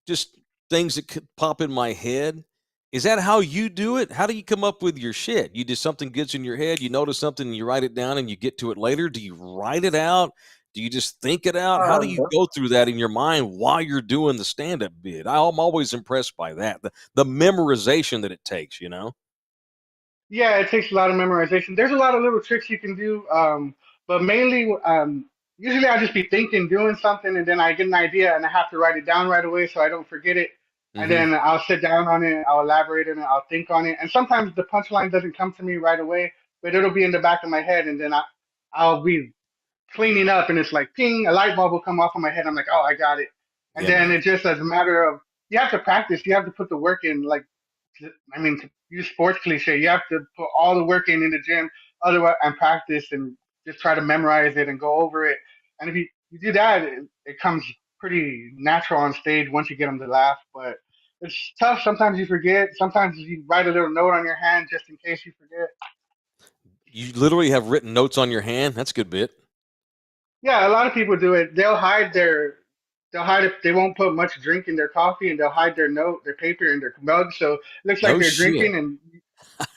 Just things that could pop in my head. Is that how you do it? How do you come up with your shit? You just something gets in your head, you notice something, and you write it down and you get to it later? Do you write it out? Do you just think it out? How do you go through that in your mind while you're doing the stand-up bit? I'm always impressed by that. The memorization that it takes, you know? Yeah, it takes a lot of memorization. There's a lot of little tricks you can do, but mainly, usually I'll just be thinking, doing something, and then I get an idea and I have to write it down right away so I don't forget it. And Hmm. then I'll sit down on it, I'll elaborate on it, I'll think on it. And sometimes the punchline doesn't come to me right away, but it'll be in the back of my head, and then I'll be cleaning up and it's like ping, a light bulb will come off on my head. I'm like, oh, I got it. And Yeah, then man. it just as a matter of you have to practice, you have to put the work in. Like, I mean, to use sports cliche, you have to put all the work in the gym, otherwise, and practice and just try to memorize it and go over it. And if you do that, it comes pretty natural on stage once you get them to laugh. But it's tough. Sometimes you forget. Sometimes you write a little note on your hand just in case you forget. You literally have written notes on your hand. That's a good bit. Yeah, a lot of people do it. They'll hide it. They won't put much drink in their coffee, and they'll hide their note, their paper in their mug, so it looks like No they're shit. drinking and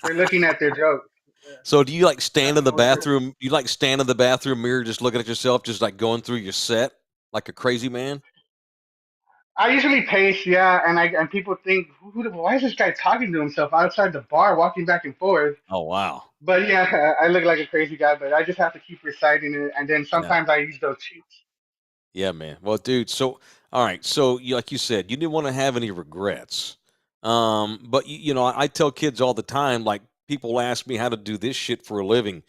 they're looking at their joke. Yeah, So do you like stand that's in the how it works. bathroom? You like stand in the bathroom mirror, just looking at yourself, just like going through your set like a crazy man? I usually pace, yeah, and people think, why is this guy talking to himself outside the bar, walking back and forth? Oh wow. But yeah, I look like a crazy guy, but I just have to keep reciting it, and then Yeah. sometimes I use those cheats. Yeah, man. Well, dude, so all right, so like you said, you didn't want to have any regrets. But I tell kids all the time, like people ask me how to do this shit for a living.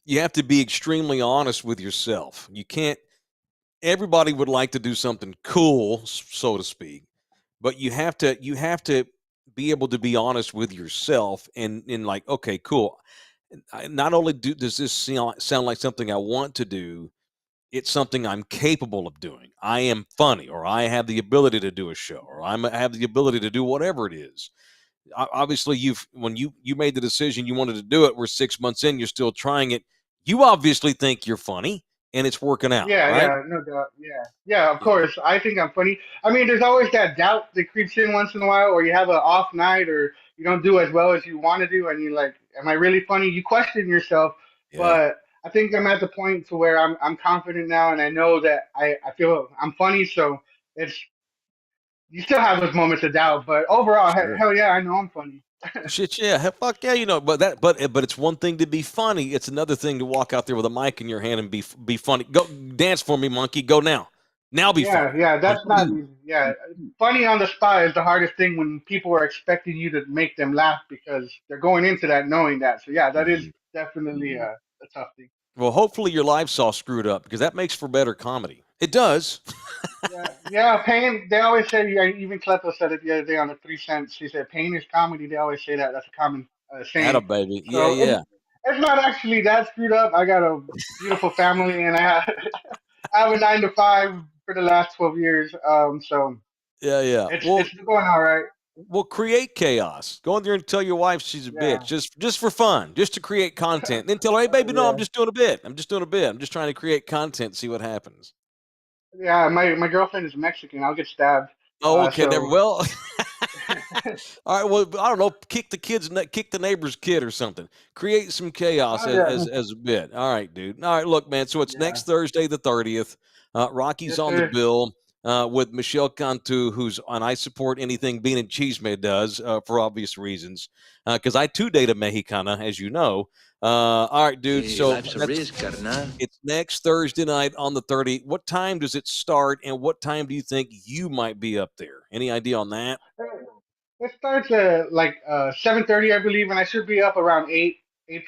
You have to be extremely honest with yourself. You can't everybody would like to do something cool, so to speak, but you have to be able to be honest with yourself and like, okay, cool. Not only does this sound like something I want to do, it's something I'm capable of doing. I am funny, or I have the ability to do a show, or I have the ability to do whatever it is. Obviously, when you made the decision you wanted to do it, we're 6 months in, you're still trying it. You obviously think you're funny, and it's working out, Yeah, right? yeah, no doubt. Yeah, yeah, of Yeah, course. I think I'm funny. I mean, there's always that doubt that creeps in once in a while, or you have an off night, or you don't do as well as you want to do, and you're like, "Am I really funny?" You question yourself, yeah, but I think I'm at the point to where I'm confident now, and I know that I feel I'm funny. So it's you still have those moments of doubt, but overall, sure. hell yeah, I know I'm funny. Shit, yeah, fuck yeah, but it's one thing to be funny. It's another thing to walk out there with a mic in your hand and be funny. Go dance for me, monkey. Go now, be Yeah, funny. yeah, Like, that's not easy. Yeah, funny on the spot is the hardest thing when people are expecting you to make them laugh because they're going into that knowing that. So yeah, that is mhm. definitely a tough thing. Well, hopefully your life's all screwed up because that makes for better comedy. It does. Yeah, Yeah, pain. They always say. Yeah, even Cleto said it the other day on the 3 cents. He said, "Pain is comedy." They always say that. That's a common Atta saying. baby. Yeah, So yeah. it's not actually that screwed up. I got a beautiful family, and I have I have a 9 to 5 for the last 12 years. So Yeah, yeah. it's going all right. Well, create chaos. Go in there and tell your wife she's a bitch, Yeah, just for fun, just to create content. And then tell her, hey, baby, no, I'm yeah, just doing a bit. I'm just doing a bit. I'm just trying to create content, see what happens. yeah. My girlfriend is Mexican. I'll get stabbed. Oh, okay, never. So Well, all right. Well, I don't know. Kick the neighbor's kid or something. Create some chaos oh yeah, as a bit. All right, dude. All right, look, man. So it's yeah. next Thursday, the 30th. Rocky's Yes, on the sir. bill with Michelle Cantu, who's on. I support anything Bean and Cheesemate does for obvious reasons. Because I too date a Mexicana, as you know. All right, dude. So it's next Thursday night on the 30th. What time does it start, and what time do you think you might be up there? Any idea on that? It starts at like 7:30, I believe, and I should be up around 8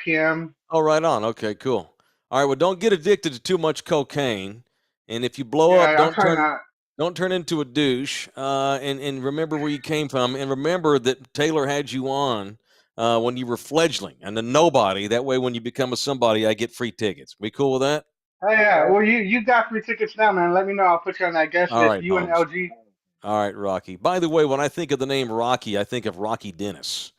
p.m. Oh, right on. Okay, cool. All right. Well, don't get addicted to too much cocaine, and if you blow up, Yeah, I'll try not. don't turn into a douche. And remember where you came from, and remember that Taylor had you on when you were fledgling and a nobody. That way, when you become a somebody, I get free tickets. We cool with that? Oh yeah, well you got free tickets now, man. Let me know. I'll put you on that guest All list. right, You and Holmes. LG. All right, Rocky. By the way, when I think of the name Rocky, I think of Rocky Dennis.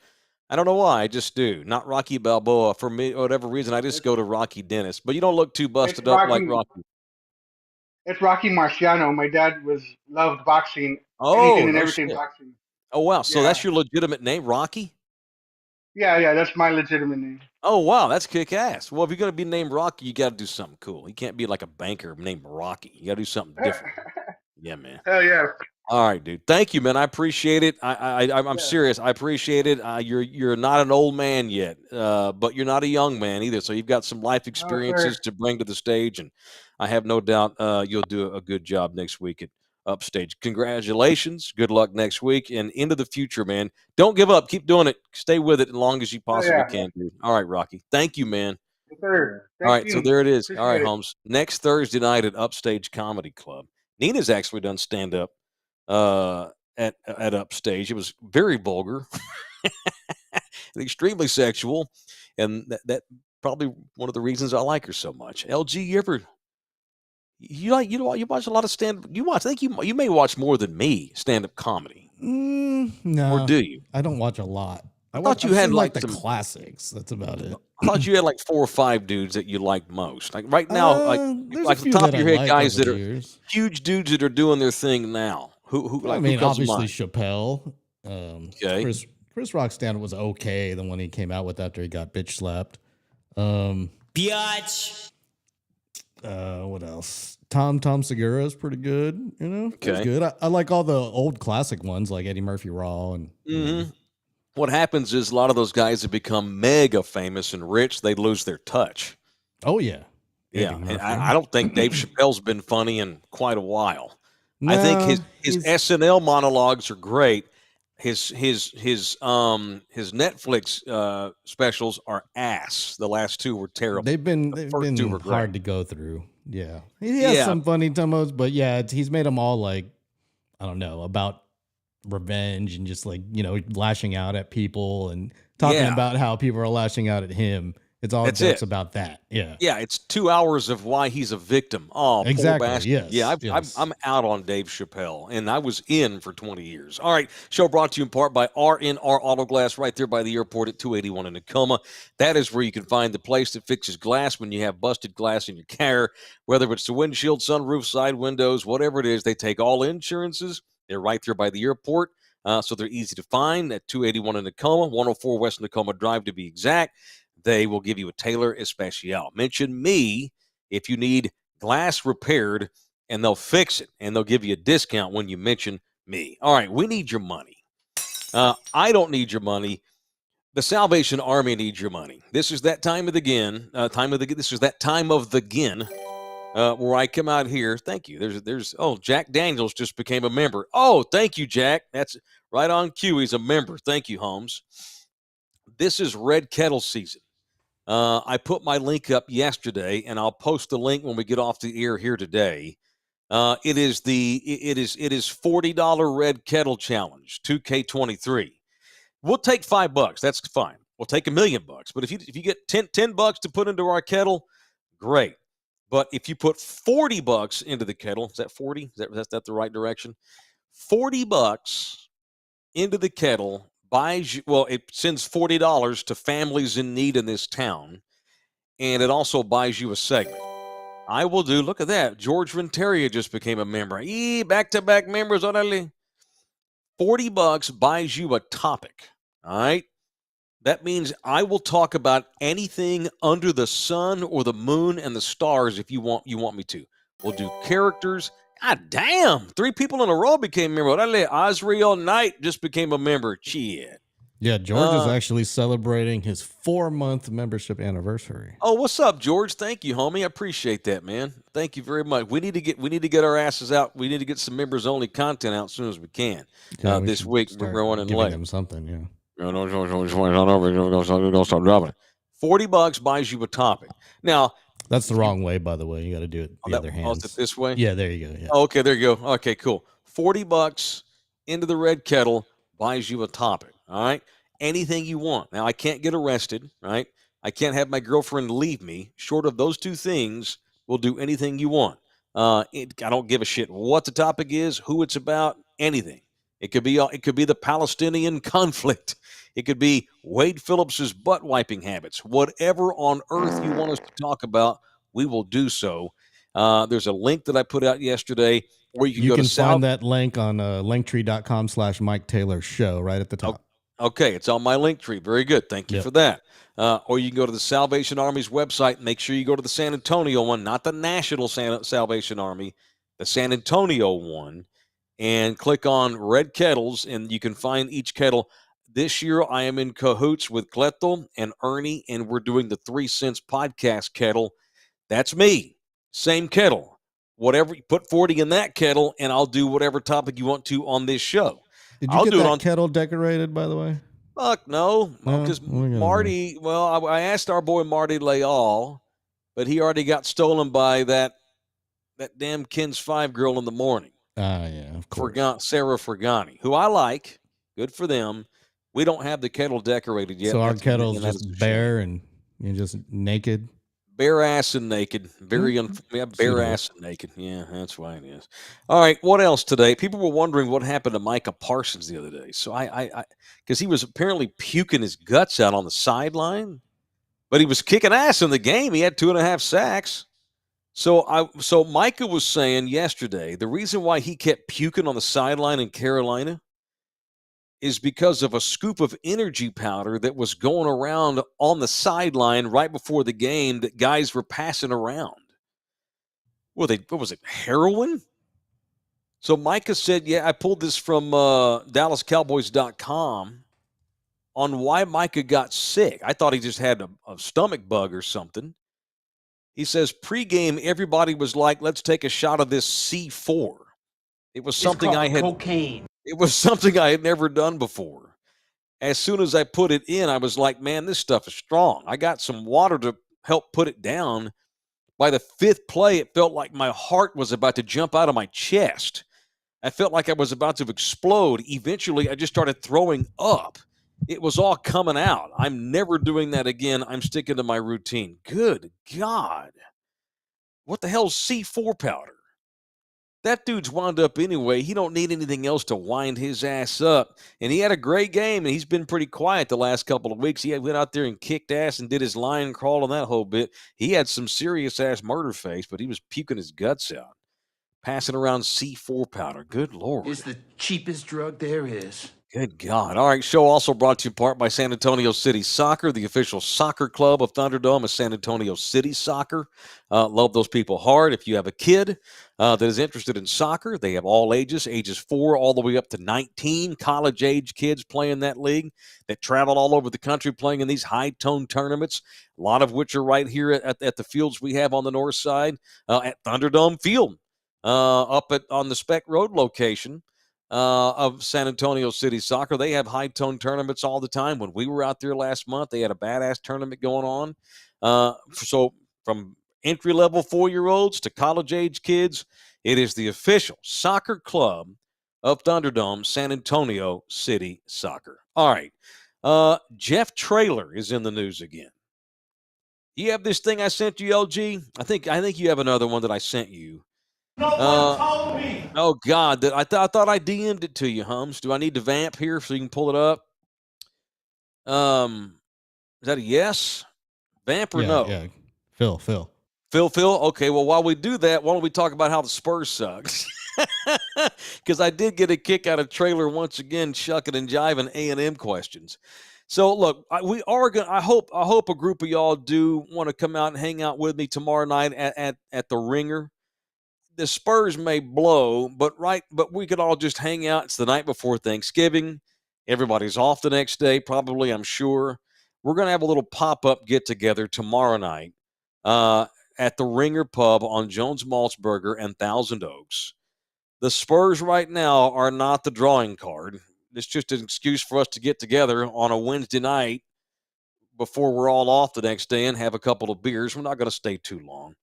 I don't know why. I just do. Not Rocky Balboa. For me, whatever reason, I just It's, go to Rocky Dennis. But you don't look too it's busted up like Rocky. Rocky. It's Rocky Marciano. My dad was loved boxing, anything Oh, and no everything shit. boxing. Oh, wow. So Yeah, that's your legitimate name, Rocky? yeah. That's my legitimate name. Oh, wow. That's kick ass. Well, if you're going to be named Rocky, you got to do something cool. You can't be like a banker named Rocky. You got to do something different. Yeah, man. Hell yeah. All right, dude. Thank you, man. I appreciate it. I'm Yeah. serious. I appreciate it. You're not an old man yet, but you're not a young man either. So you've got some life No sir. experiences to bring to the stage, and I have no doubt you'll do a good job next week at Upstage. Congratulations. Good luck next week and into the future, man. Don't give up. Keep doing it. Stay with it as long as you Oh possibly yeah. can, dude. All right, Rocky. Thank you, man. Yes, sir. All Thank right, so you. there it is. All right, Appreciate it. Holmes. Next Thursday night at Upstage Comedy Club. Nina's actually done stand up at Upstage. It was very vulgar, and extremely sexual, and that probably one of the reasons I like her so much. LG, you watch a lot of stand. You watch. I think you may watch more than me stand up comedy, or No, do you? I don't watch a lot. I thought you I've had seen like like the some. classics. That's about it. I thought you had like 4 or 5 dudes that you liked most. Like right now, There's a like the few top that of I your head, like guys over that the are years. huge dudes that are doing their thing now. Who I mean, comes to obviously mind? Chappelle. Okay. Chris Rock stand was okay. The one he came out with after he got bitch slapped. Biatch. What else? Tom Segura is pretty good. You know, it was Okay. good. I like all the old classic ones like Eddie Murphy Raw and Mhm. What happens is a lot of those guys that become mega famous and rich, they lose their touch. oh yeah, Eddie Yeah, and I Murphy. don't think Dave Chappelle's been funny in quite a while. I think No, his he's SNL monologues are great. His Netflix specials are ass. The last 2 were terrible. The they've first 2 been were great. hard to go through. Yeah, he has Yeah, some funny demos, but yeah, he's made them all like I don't know about revenge and just like lashing out at people and talking yeah, about how people are lashing out at him. It's all that's it. jokes about that. Yeah, Yeah, it's 2 hours of why he's a victim. Oh, poor exactly. bastard. Yeah, Yes, yes. I'm out on Dave Chappelle, and I was in for 20 years. All right, show brought to you in part by R&R Auto Glass right there by the airport at 281 in Tacoma. That is where you can find the place that fixes glass when you have busted glass in your car, whether it's the windshield, sunroof, side windows, whatever it is. They take all insurances. They're right there by the airport, so they're easy to find at 281 in Tacoma, 104 West Tacoma Drive to be exact. They will give you a Taylor Especial. Mention me if you need glass repaired, and they'll fix it, and they'll give you a discount when you mention me. All right, we need your money. I don't need your money. The Salvation Army needs your money. This is that time of the gin. This is that time of the gin. Where I come out here. Thank you. Oh, Jack Daniels just became a member. Oh, thank you, Jack. That's right on cue. He's a member. Thank you, Holmes. This is Red Kettle season. I put my link up yesterday, and I'll post the link when we get off the air here today. It is $40 red kettle challenge, 2K23. We'll take $5. That's fine. We'll take $1,000,000. But if you get $10 to put into our kettle, great. But if you put $40 into the kettle, is that 40? Is that the right direction? $40 into the kettle buys you, well, it sends $40 to families in need in this town, and it also buys you a segment. I will do, look at that. George Renteria just became a member. Back-to-back members, orale. $40 buys you a topic. All right. That means I will talk about anything under the sun or the moon and the stars if you want me to. We'll do characters. God damn. 3 people in a row became members. Osriel Knight just became a member. Shit. Yeah, George is actually celebrating his 4-month membership anniversary. Oh, what's up, George? Thank you, homie. I appreciate that, man. Thank you very much. We need to get our asses out. We need to get some members only content out as soon as we can. This week we're running late. Him something, yeah. Don't stop dropping it. $40 buys you a topic. Now that's the wrong way, by the way. You got to do it the other hand. Oh, is it this way? Yeah, there you go. Yeah. Oh, okay, there you go. Okay, cool. $40 into the red kettle buys you a topic. All right. Anything you want. Now, I can't get arrested, right? I can't have my girlfriend leave me. Short of those 2 things, we'll do anything you want. I don't give a shit what the topic is, who it's about, anything. It could be the Palestinian conflict. It could be Wade Phillips's butt wiping habits. Whatever on earth you want us to talk about, we will do so. There's a link that I put out yesterday where you can find that link on linktree.com/Mike Taylor Show right at the top. Okay, it's on my link tree. Very good. Thank you for that. Or you can go to the Salvation Army's website. Make sure you go to the San Antonio one, not the National Salvation Army, the San Antonio one, and click on Red Kettles, and you can find each kettle. This year, I am in cahoots with Cleto and Ernie, and we're doing the 3 Cents podcast kettle. That's me. Same kettle. Whatever, you put 40 in that kettle, and I'll do whatever topic you want to on this show. Did you get that kettle decorated, by the way? Fuck no. Because Marty, I asked our boy Marty Leal, but he already got stolen by that damn Ken's 5 girl in the morning. Yeah, of course. Sarah Fragani, who I like. Good for them. We don't have the kettle decorated yet. So our kettle's just bare and you're just naked? Bare ass and naked. Bare ass and naked. Yeah, that's why it is. All right, what else today? People were wondering what happened to Micah Parsons the other day. So because he was apparently puking his guts out on the sideline, but he was kicking ass in the game. He had 2.5 sacks. So Micah was saying yesterday the reason why he kept puking on the sideline in Carolina is because of a scoop of energy powder that was going around on the sideline right before the game that guys were passing around. What was it, heroin? So Micah said, yeah, I pulled this from DallasCowboys.com on why Micah got sick. I thought he just had a stomach bug or something. He says, pregame, everybody was like, let's take a shot of this C4. It was something cocaine. It was something I had never done before. As soon as I put it in, I was like, man, this stuff is strong. I got some water to help put it down. By the 5th play, it felt like my heart was about to jump out of my chest. I felt like I was about to explode. Eventually, I just started throwing up. It was all coming out. I'm never doing that again. I'm sticking to my routine. Good God. What the hell's C4 powder? That dude's wound up anyway. He don't need anything else to wind his ass up. And he had a great game, and he's been pretty quiet the last couple of weeks. He went out there and kicked ass and did his lion crawl and that whole bit. He had some serious-ass murder face, but he was puking his guts out, passing around C4 powder. Good Lord. It's the cheapest drug there is. Good God. All right, show also brought to you in part by San Antonio City Soccer, the official soccer club of Thunderdome is San Antonio City Soccer. Love those people hard. If you have a kid that is interested in soccer, they have all ages 4 all the way up to 19, college-age kids play in that league that travel all over the country playing in these high-tone tournaments, a lot of which are right here at the fields we have on the north side at Thunderdome Field on the Speck Road location. Of San Antonio City Soccer. They have high-tone tournaments all the time. When we were out there last month, they had a badass tournament going on. So from entry-level 4-year-olds to college-age kids. It is the official soccer club of Thunderdome, San Antonio City Soccer. All right. Jeff Traylor is in the news again. You have this thing I sent you, LG? I think you have another one that I sent you. No one told me. Oh, God. I thought I DM'd it to you, Hums. Do I need to vamp here so you can pull it up? Is that a yes? Vamp or no? Yeah. Phil. Phil. Okay, well, while we do that, why don't we talk about how the Spurs suck? Because I did get a kick out of Trailer once again, shucking and jiving A&M questions. So look, we are going. I hope a group of y'all do want to come out and hang out with me tomorrow night at the Ringer. The Spurs may blow, but we could all just hang out. It's the night before Thanksgiving. Everybody's off the next day, probably, I'm sure. We're going to have a little pop-up get-together tomorrow night at the Ringer Pub on Jones Maltzberger and Thousand Oaks. The Spurs right now are not the drawing card. It's just an excuse for us to get together on a Wednesday night before we're all off the next day and have a couple of beers. We're not going to stay too long.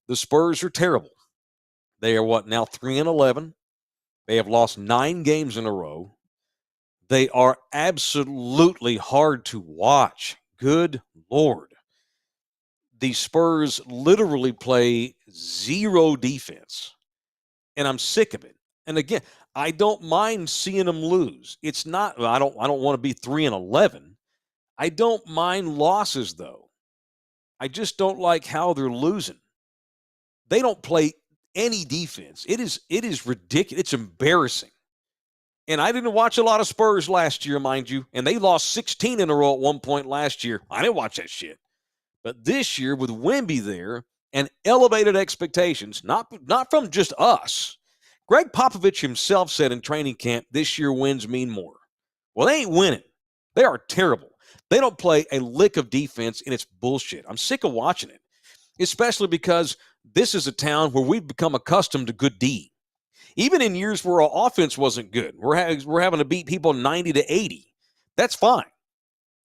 The Spurs are terrible. They are now 3-11. They have lost 9 games in a row. They are absolutely hard to watch. Good Lord. The Spurs literally play zero defense, and I'm sick of it. And again, I don't mind seeing them lose. It's not. I don't want to be 3-11. I don't mind losses though. I just don't like how they're losing. They don't play any defense. It is ridiculous. It's embarrassing. And I didn't watch a lot of Spurs last year, mind you, and they lost 16 in a row at one point last year. I didn't watch that shit. But this year, with Wemby there and elevated expectations, not from just us. Greg Popovich himself said in training camp, this year wins mean more. Well, they ain't winning. They are terrible. They don't play a lick of defense, and it's bullshit. I'm sick of watching it, especially because this is a town where we've become accustomed to good D. Even in years where our offense wasn't good, we're having to beat people 90-80. That's fine.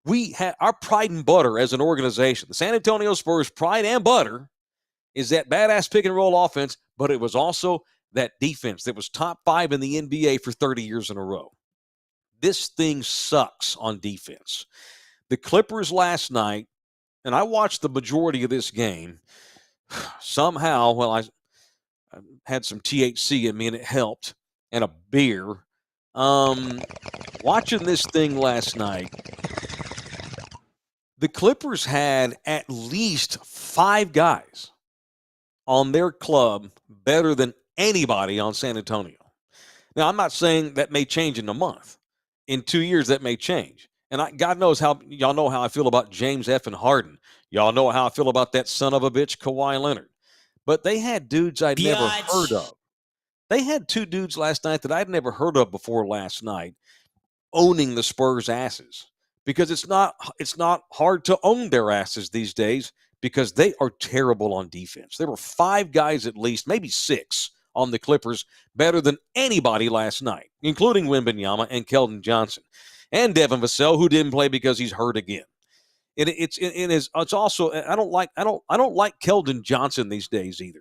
We have our pride and butter as an organization. The San Antonio Spurs' pride and butter is that badass pick and roll offense, but it was also that defense that was top 5 in the NBA for 30 years in a row. This thing sucks on defense. The Clippers last night, and I watched the majority of this game. Somehow, well, I had some THC in me and it helped, and a beer. Watching this thing last night, the Clippers had at least 5 guys on their club better than anybody on San Antonio. Now, I'm not saying that may change in a month. In 2 years, that may change. And God knows how y'all know how I feel about James F. Harden. Y'all know how I feel about that son of a bitch, Kawhi Leonard. But they had dudes I'd never heard of. They had 2 dudes last night that I'd never heard of before last night owning the Spurs' asses. Because it's not hard to own their asses these days because they are terrible on defense. There were 5 guys at least, maybe 6 on the Clippers better than anybody last night, including Wembanyama and Keldon Johnson and Devin Vassell, who didn't play because he's hurt again. It's also I don't like Keldon Johnson these days either.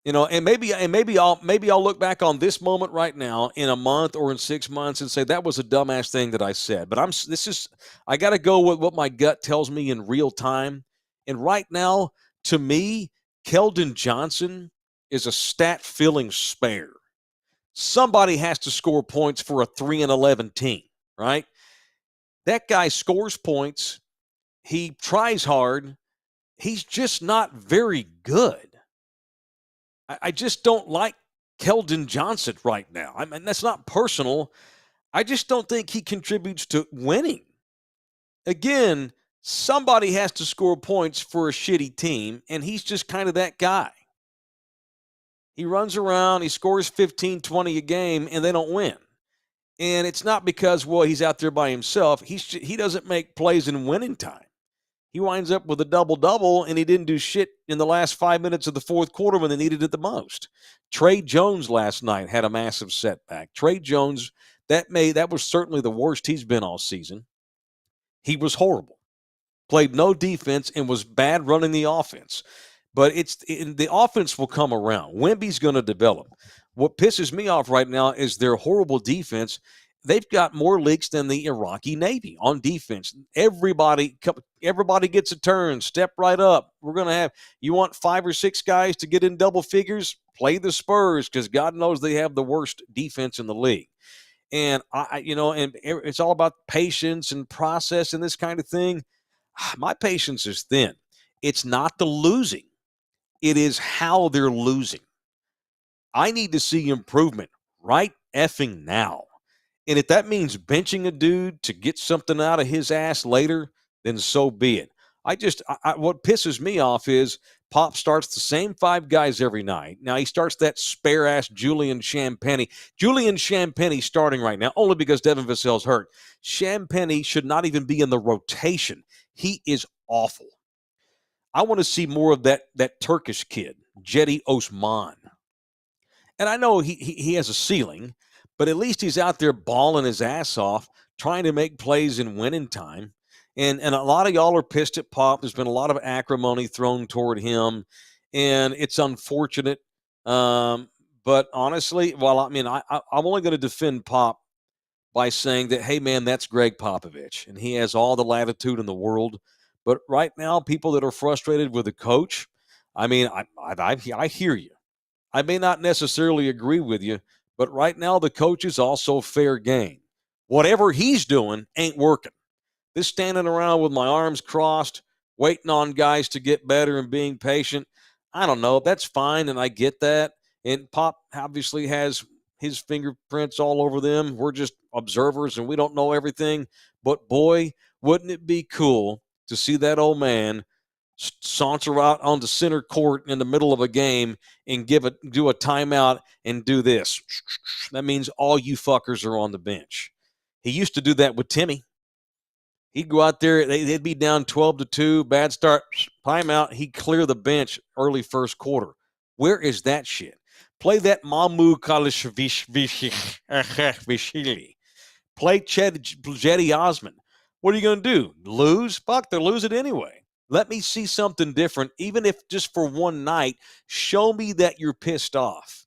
You know, and maybe I'll look back on this moment right now in a month or in 6 months and say that was a dumbass thing that I said. But I got to go with what my gut tells me in real time. And right now, to me, Keldon Johnson is a stat-filling spare. Somebody has to score points for a 3-11 team, right? That guy scores points. He tries hard. He's just not very good. I just don't like Keldon Johnson right now. I mean, that's not personal. I just don't think he contributes to winning. Again, somebody has to score points for a shitty team, and he's just kind of that guy. He runs around, he scores 15, 20 a game, and they don't win. And it's not because, well, he's out there by himself. He doesn't make plays in winning time. He winds up with a double-double, and he didn't do shit in the last 5 minutes of the fourth quarter when they needed it the most. Trey Jones last night had a massive setback. Trey Jones, that was certainly the worst he's been all season. He was horrible. played no defense, and was bad running the offense. But the offense will come around. Wemby's going to develop. What pisses me off right now is their horrible defense. They've got more leaks than the Iraqi Navy on defense. Everybody gets a turn. Step right up. We're going to have – you want 5 or 6 guys to get in double figures? Play the Spurs, because God knows they have the worst defense in the league. And, and it's all about patience and process and this kind of thing. My patience is thin. It's not the losing. It is how they're losing. I need to see improvement right effing now. And if that means benching a dude to get something out of his ass later, then so be it. What pisses me off is Pop starts the same 5 guys every night. Now he starts that spare-ass Julian Champagnie. Julian Champagnie starting right now only because Devin Vassell's hurt. Champagnie should not even be in the rotation. He is awful. I want to see more of that Turkish kid, Cedi Osman. And I know he has a ceiling, but at least he's out there balling his ass off, trying to make plays in winning time. And a lot of y'all are pissed at Pop. There's been a lot of acrimony thrown toward him, and it's unfortunate. But honestly, I'm only going to defend Pop by saying that, hey, man, that's Greg Popovich, and he has all the latitude in the world. But right now, people that are frustrated with the coach, I hear you. I may not necessarily agree with you, but right now the coach is also fair game. Whatever he's doing ain't working. This standing around with my arms crossed, waiting on guys to get better and being patient, I don't know. That's fine, and I get that. And Pop obviously has his fingerprints all over them. We're just observers, and we don't know everything. But, boy, wouldn't it be cool to see that old man saunter out on the center court in the middle of a game and do a timeout and do this. That means all you fuckers are on the bench. He used to do that with Timmy. He'd go out there, they'd be down 12-2, bad start, timeout. He'd clear the bench early first quarter. Where is that shit? Play that Mamu Kalashvili. Play Cedi Osman. What are you going to do? Lose? Fuck, they're losing anyway. Let me see something different, even if just for one night. Show me that you're pissed off.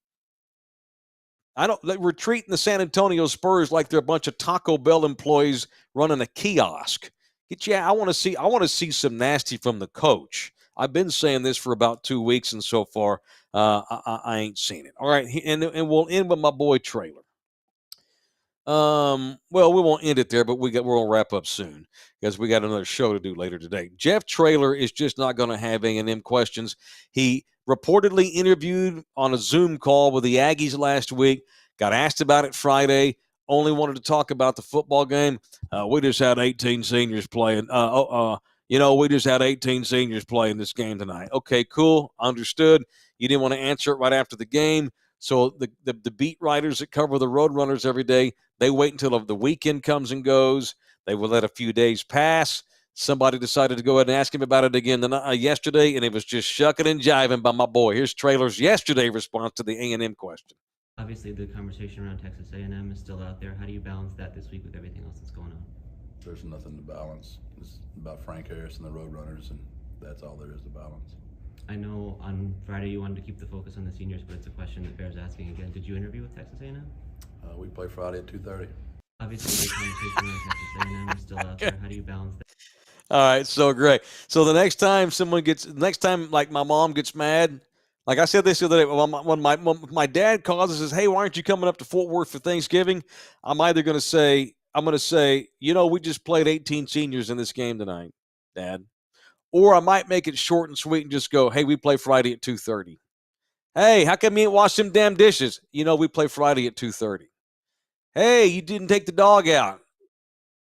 We're treating the San Antonio Spurs like they're a bunch of Taco Bell employees running a kiosk. I want to see some nasty from the coach. I've been saying this for about 2 weeks, and so far, I ain't seen it. All right, and we'll end with my boy Trailer. Well, we won't end it there, but we're gonna wrap up soon because we got another show to do later today. Jeff Trailer is just not going to have A&M questions. He reportedly interviewed on a Zoom call with the Aggies last week. Got asked about it Friday. Only wanted to talk about the football game. We just had 18 seniors playing. We just had 18 seniors playing this game tonight. Okay, cool, understood. You didn't want to answer it right after the game. So the beat writers that cover the Roadrunners every day, they wait until the weekend comes and goes. They will let a few days pass. Somebody decided to go ahead and ask him about it again yesterday, and it was just shucking and jiving by my boy. Here's Trailer's yesterday response to the A&M question. Obviously, the conversation around Texas A&M is still out there. How do you balance that this week with everything else that's going on? There's nothing to balance. It's about Frank Harris and the Roadrunners, and that's all there is to balance. I know on Friday you wanted to keep the focus on the seniors, but it's a question that bears asking again. Did you interview with Texas A&M? We play Friday at 2:30. Obviously, the conversation around Texas A&M is still out there. How do you balance that? All right, so great. So the next time like my mom gets mad, like I said this the other day, when my dad calls and says, hey, why aren't you coming up to Fort Worth for Thanksgiving? I'm either going to say, we just played 18 seniors in this game tonight, Dad. Or I might make it short and sweet and just go, hey, we play Friday at 2:30. Hey, how come you ain't washed them damn dishes? We play Friday at 2:30. Hey, you didn't take the dog out.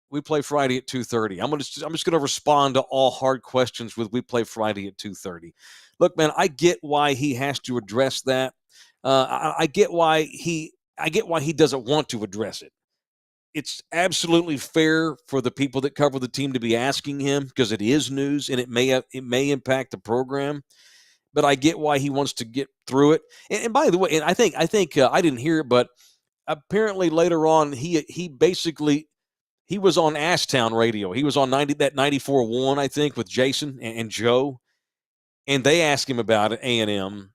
We play Friday at 2:30. I'm just going to respond to all hard questions with we play Friday at 2:30. Look, man, I get why he has to address that. I get why he doesn't want to address it. It's absolutely fair for the people that cover the team to be asking him because it is news and it may impact the program. But I get why he wants to get through it. And by the way, and I think I didn't hear it, but apparently later on he basically He was on Ashtown radio. He was on 94.1, I think, with Jason and Joe. And they asked him about A&M.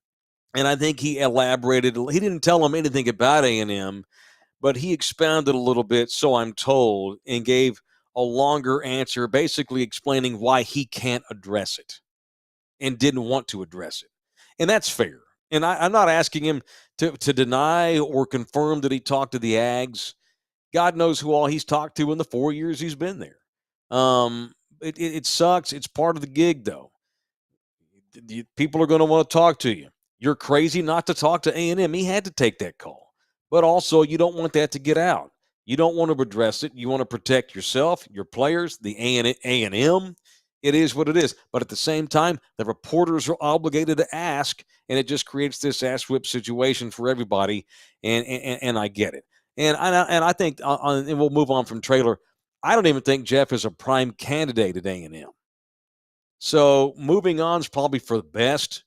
And I think he elaborated. He didn't tell them anything about A&M, but he expounded a little bit, so I'm told, and gave a longer answer, basically explaining why he can't address it and didn't want to address it. And that's fair. And I'm not asking him to deny or confirm that he talked to the Ags. God knows who all he's talked to in the 4 years he's been there. It sucks. It's part of the gig, though. People are going to want to talk to you. You're crazy not to talk to A&M. He had to take that call. But also, you don't want that to get out. You don't want to address it. You want to protect yourself, your players, the A&M. It is what it is. But at the same time, the reporters are obligated to ask, and it just creates this ass whip situation for everybody, and I get it. And I think, and we'll move on from Traylor, I don't even think Jeff is a prime candidate at A&M. So moving on is probably for the best.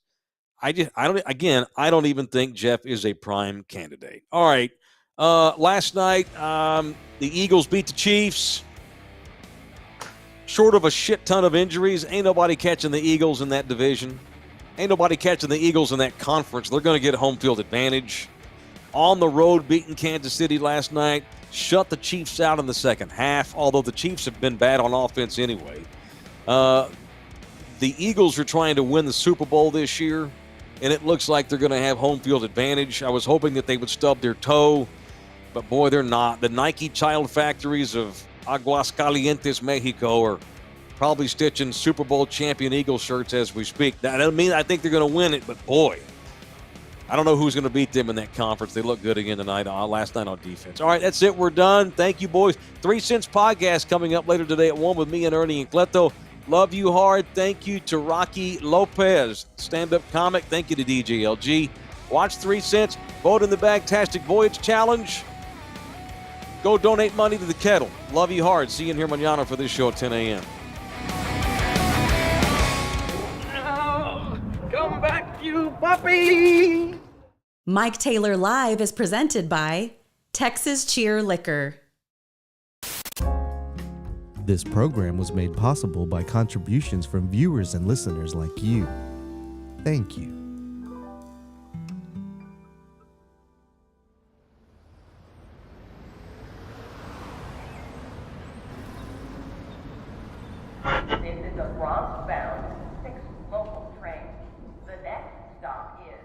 I don't even think Jeff is a prime candidate. All right. Last night, the Eagles beat the Chiefs. Short of a shit ton of injuries, ain't nobody catching the Eagles in that division. Ain't nobody catching the Eagles in that conference. They're going to get home field advantage. On the road, beating Kansas City last night. Shut the Chiefs out in the second half, although the Chiefs have been bad on offense anyway. The Eagles are trying to win the Super Bowl this year, and it looks like they're going to have home field advantage. I was hoping that they would stub their toe, but boy, they're not. The Nike child factories of Aguascalientes, Mexico are probably stitching Super Bowl champion Eagle shirts as we speak. That doesn't mean I think they're going to win it, but boy, I don't know who's going to beat them in that conference. They look good again tonight, last night on defense. All right, that's it. We're done. Thank you, boys. 3 Cents Podcast coming up later today at 1 with me and Ernie and Cleto. Love you hard. Thank you to Rocky Lopez, stand-up comic. Thank you to DJLG. Watch 3 Cents. Vote in the Bagtastic Voyage Challenge. Go donate money to the kettle. Love you hard. See you in here mañana for this show at 10 a.m. Oh, come back, you puppy! Mike Taylor Live is presented by Texas Cheer Liquor. This program was made possible by contributions from viewers and listeners like you. Thank you. This is a Bronx-bound 6 local train. The next stop is